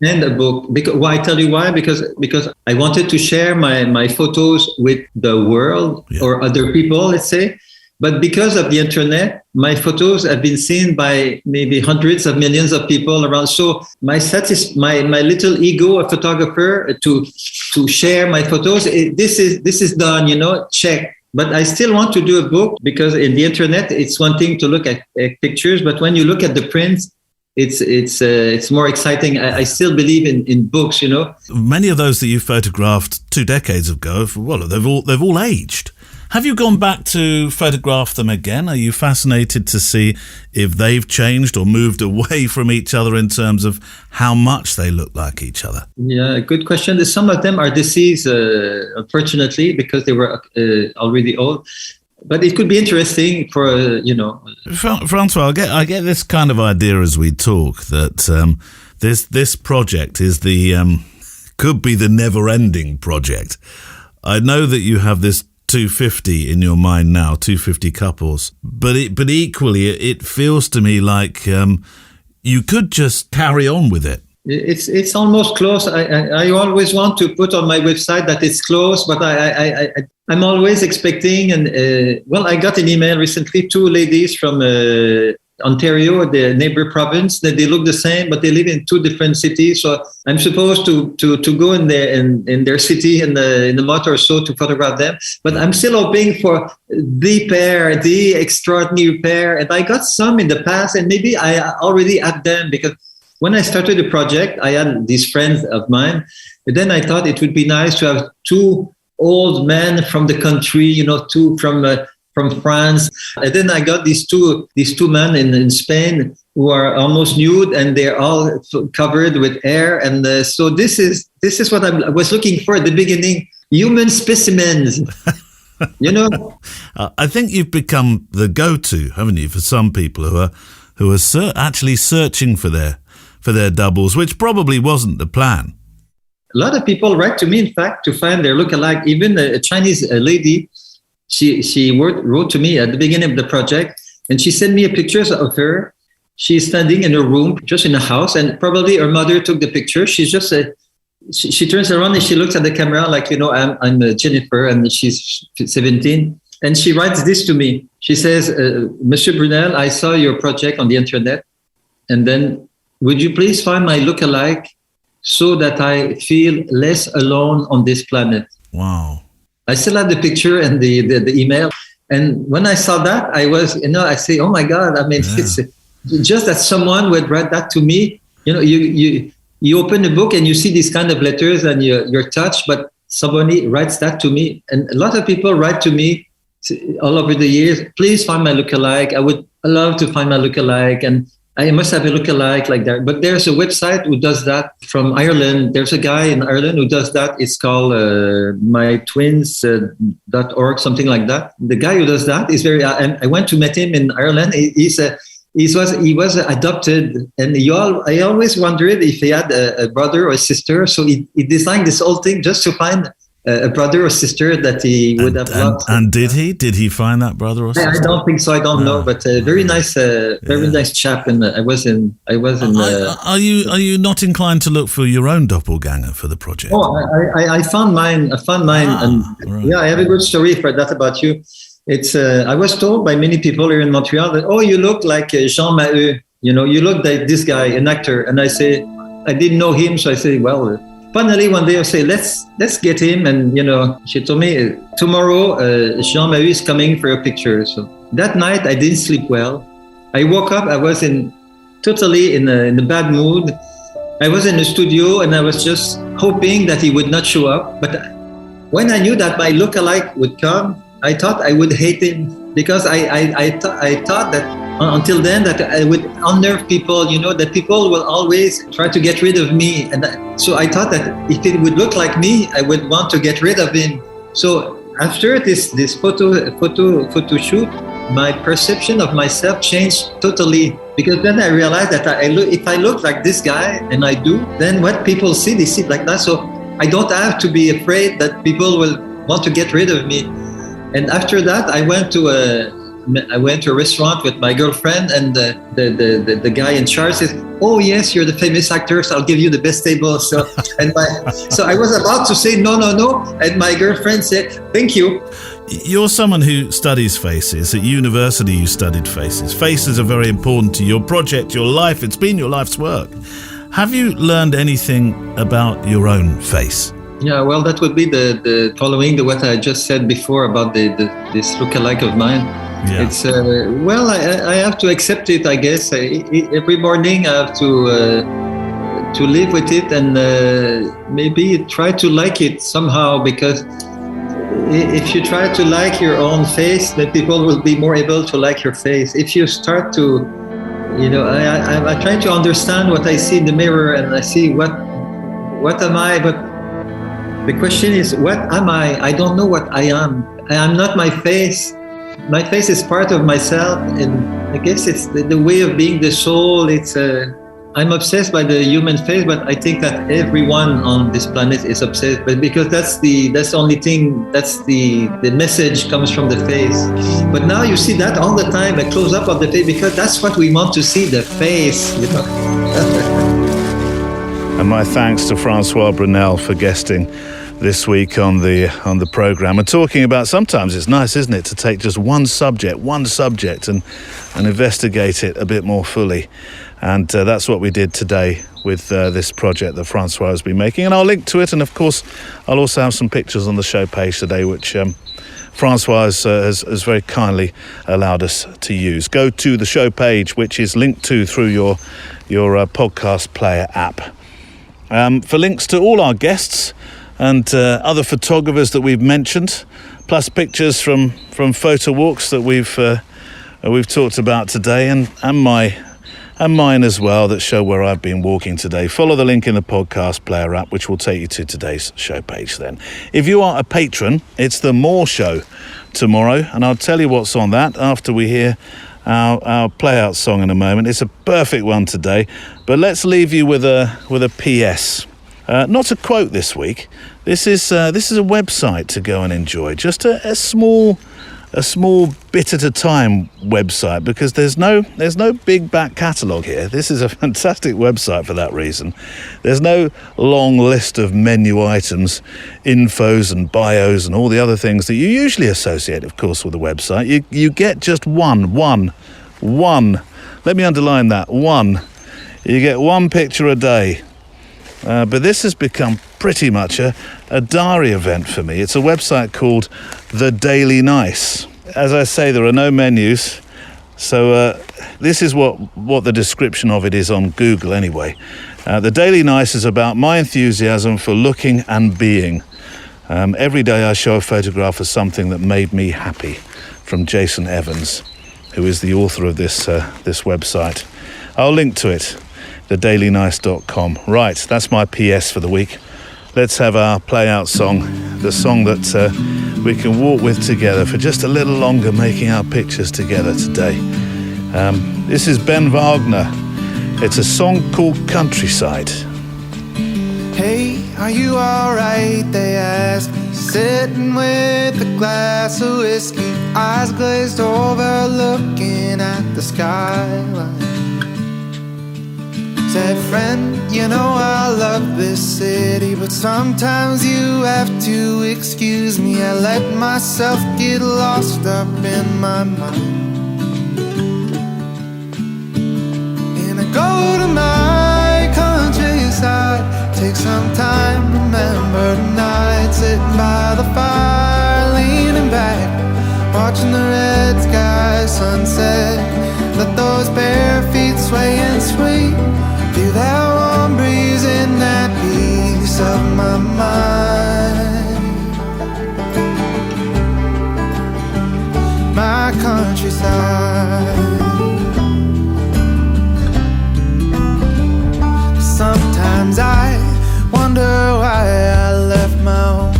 and a book. I tell you why? Because I wanted to share my photos with the world or other people, let's say. But because of the internet, my photos have been seen by maybe hundreds of millions of people around. So my little ego, a photographer, to share my photos, this is done, check. But I still want to do a book, because in the internet, it's one thing to look at pictures, but when you look at the prints, it's more exciting. I still believe in books, Many of those that you photographed 2 decades ago, they've all aged. Have you gone back to photograph them again? Are you fascinated to see if they've changed or moved away from each other in terms of how much they look like each other? Yeah, good question. Some of them are deceased, unfortunately, because they were already old. But it could be interesting for, Francois, I get this kind of idea as we talk that this project is could be the never-ending project. I know that you have this 250 in your mind now, 250 couples, but equally it feels to me like you could just carry on with it. It's almost close. I always want to put on my website that it's close, but I'm always expecting. And I got an email recently, 2 ladies from Ontario, the neighbor province, that they look the same, but they live in 2 different cities. So I'm supposed to go in their city in the month or so to photograph them. But I'm still hoping for the extraordinary pair. And I got some in the past, and maybe I already had them, because when I started the project, I had these friends of mine. But then I thought it would be nice to have 2 old men from the country, 2 from France. And then I got these two men in Spain who are almost nude, and they're all covered with hair. And so this is what I was looking for at the beginning: human specimens. I think you've become the go-to, haven't you, for some people who are actually searching for their doubles, which probably wasn't the plan. A lot of people write to me, in fact, to find their look-alike. Even a Chinese lady. She wrote to me at the beginning of the project, and she sent me pictures of her. She's standing in her room, just in a house, and probably her mother took the picture. She's just she turns around and she looks at the camera like, I'm Jennifer, and she's 17, and she writes this to me. She says, Monsieur Brunel, I saw your project on the internet, and then would you please find my look-alike so that I feel less alone on this planet? Wow. I still have the picture and the email. And when I saw that, I was, I say, oh my God, it's just that someone would write that to me. You open the book and you see these kind of letters and you're touched, but somebody writes that to me. And a lot of people write to me all over the years, please find my lookalike. I would love to find my lookalike. And I must have a lookalike like that. But there's a website who does that from Ireland. There's a guy in Ireland who does that. It's called mytwins.org, something like that. The guy who does that is very. And I went to meet him in Ireland. He was adopted, and I always wondered if he had a brother or a sister. So he designed this whole thing just to find a brother or sister that he would have loved. And did he? Did he find that brother or sister? I don't think so. I don't know, but very nice chap. And I was in. Are you not inclined to look for your own doppelganger for the project? Oh, I found mine. And right. yeah, I have a good story for that about you. It's I was told by many people here in Montreal that, oh, you look like Jean Maheu. You look like this guy, an actor. And I say, I didn't know him, so I say, well. Finally, one day I say, let's get him. And, she told me, tomorrow, Jean Maheu is coming for a picture. So that night, I didn't sleep well. I woke up, I was totally in a bad mood. I was in the studio and I was just hoping that he would not show up. But when I knew that my lookalike would come, I thought I would hate him because I thought that until then that I would unnerve people, that people will always try to get rid of me. And so I thought that if it would look like me, I would want to get rid of him. So after this photo shoot, my perception of myself changed totally, because then I realized that if I look like this guy, and I do, then what people see, they see it like that. So I don't have to be afraid that people will want to get rid of me. And after that, I went to a restaurant with my girlfriend, and the guy in charge says, "Oh yes, you're the famous actor, so I'll give you the best table." So I was about to say no, and my girlfriend said, "Thank you." You're someone who studies faces. At university, you studied faces. Faces are very important to your project, your life. It's been your life's work. Have you learned anything about your own face? Yeah, well, that would be the following what I just said before about this lookalike of mine. Yeah. It's I have to accept it, I guess. Every morning I have to live with it and maybe try to like it somehow, because if you try to like your own face, then people will be more able to like your face. If you start to, I try to understand what I see in the mirror, and I see what am I, but the question is, what am I? I don't know what I am. I am not my face. My face is part of myself, and I guess it's the way of being, the soul. I'm obsessed by the human face, but I think that everyone on this planet is obsessed. But because that's the only thing. That's the message comes from the face. But now you see that all the time, a close up of the face, because that's what we want to see, the face. And my thanks to Francois Brunel for guesting this week on the programme and talking about, sometimes it's nice, isn't it, to take just one subject and investigate it a bit more fully. And that's what we did today with this project that Francois has been making. And I'll link to it. And of course, I'll also have some pictures on the show page today, which Francois has very kindly allowed us to use. Go to the show page, which is linked to through your podcast player app. For links to all our guests and other photographers that we've mentioned, plus pictures from Photowalks that we've talked about today, and mine as well, that show where I've been walking today. Follow the link in the podcast player app, which will take you to today's show page then. If you are a patron, it's the More Show tomorrow, and I'll tell you what's on that after we hear our play-out song in a moment. It's a perfect one today, but let's leave you with a PS. Not a quote this week. This is a website to go and enjoy. Just a small bit at a time website, because there's no big back catalogue here. This is a fantastic website for that reason. There's no long list of menu items, infos and bios and all the other things that you usually associate, of course, with a website. You get just one. Let me underline that, one. You get one picture a day. But this has become pretty much a diary event for me. It's a website called The Daily Nice. As I say, there are no menus, so this is what the description of it is on Google anyway. The Daily Nice is about my enthusiasm for looking and being. Every day I show a photograph of something that made me happy, from Jason Evans, who is the author of this website. I'll link to it, thedailynice.com. Right, that's my PS for the week. Let's have our play-out song, the song that we can walk with together for just a little longer, making our pictures together today. This is Ben Wagner. It's a song called Countryside. Hey, are you alright? They ask me, sitting with a glass of whiskey, eyes glazed over, looking at the skyline. Said, friend, you know I love this city, but sometimes you have to excuse me. I let myself get lost up in my mind, and I go to my countryside, take some time, remember the night, sitting by the fire, leaning back, watching the red sky sunset. Let those bare feet sway and swing, feel that warm breeze in that piece of my mind. My countryside. Sometimes I wonder why I left my home.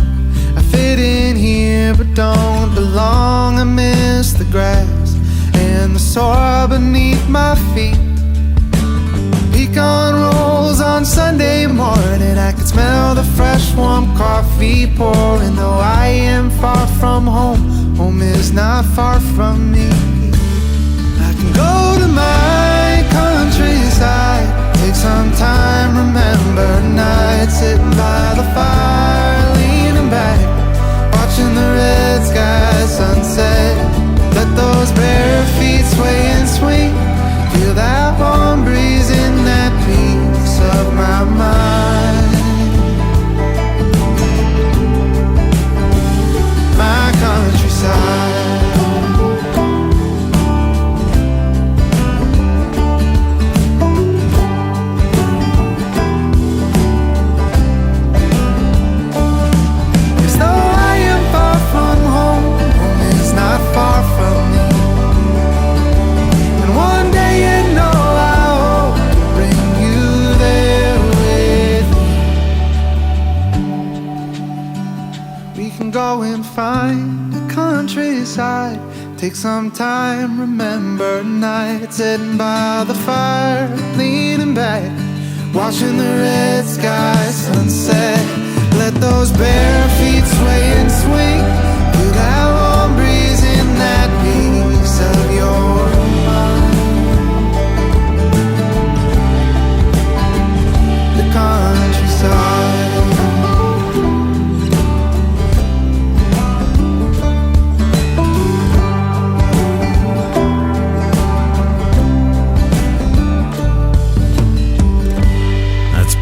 I fit in here but don't belong. I miss the grass and the soil beneath my feet. Pecan rolls on Sunday morning, I can smell the fresh warm coffee pouring. Though I am far from home, home is not far from me. I can go to my countryside, take some time, remember nights, sitting by the fire, leaning back, watching the red sky sunset. Let those bare feet sway and swing, feel that warm breeze in that piece of my mind. My countryside. As though I am far from home, home is not far from me. And one day you know I hope to bring you there with me. We can go and find the countryside, take some time, remember night, sitting by the fire, leaning back, watching the red sky sunset. Let those bare feet sway and swing, feel that warm breeze in that piece of your mind. The countryside.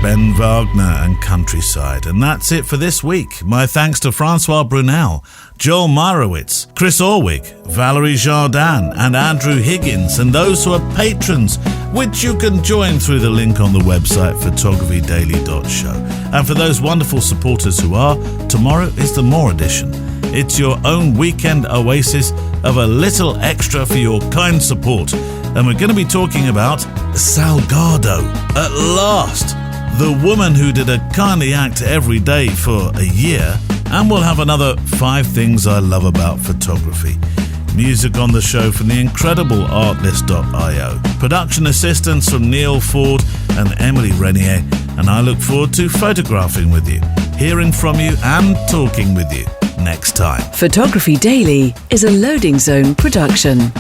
Ben Wagner and Countryside. And that's it for this week. My thanks to Francois Brunel, Joel Meyerowitz, Chris Orwig, Valerie Jardin and Andrew Higgins, and those who are patrons, which you can join through the link on the website photographydaily.show. And for those wonderful supporters who are, tomorrow is the More edition. It's your own weekend oasis of a little extra for your kind support. And we're going to be talking about Salgado at last. The woman who did a kindly act every day for a year, and we'll have another 5 things I love about photography. Music on the show from the incredible artlist.io. Production assistance from Neil Ford and Emily Renier, and I look forward to photographing with you, hearing from you and talking with you next time. Photography Daily is a Loading Zone production.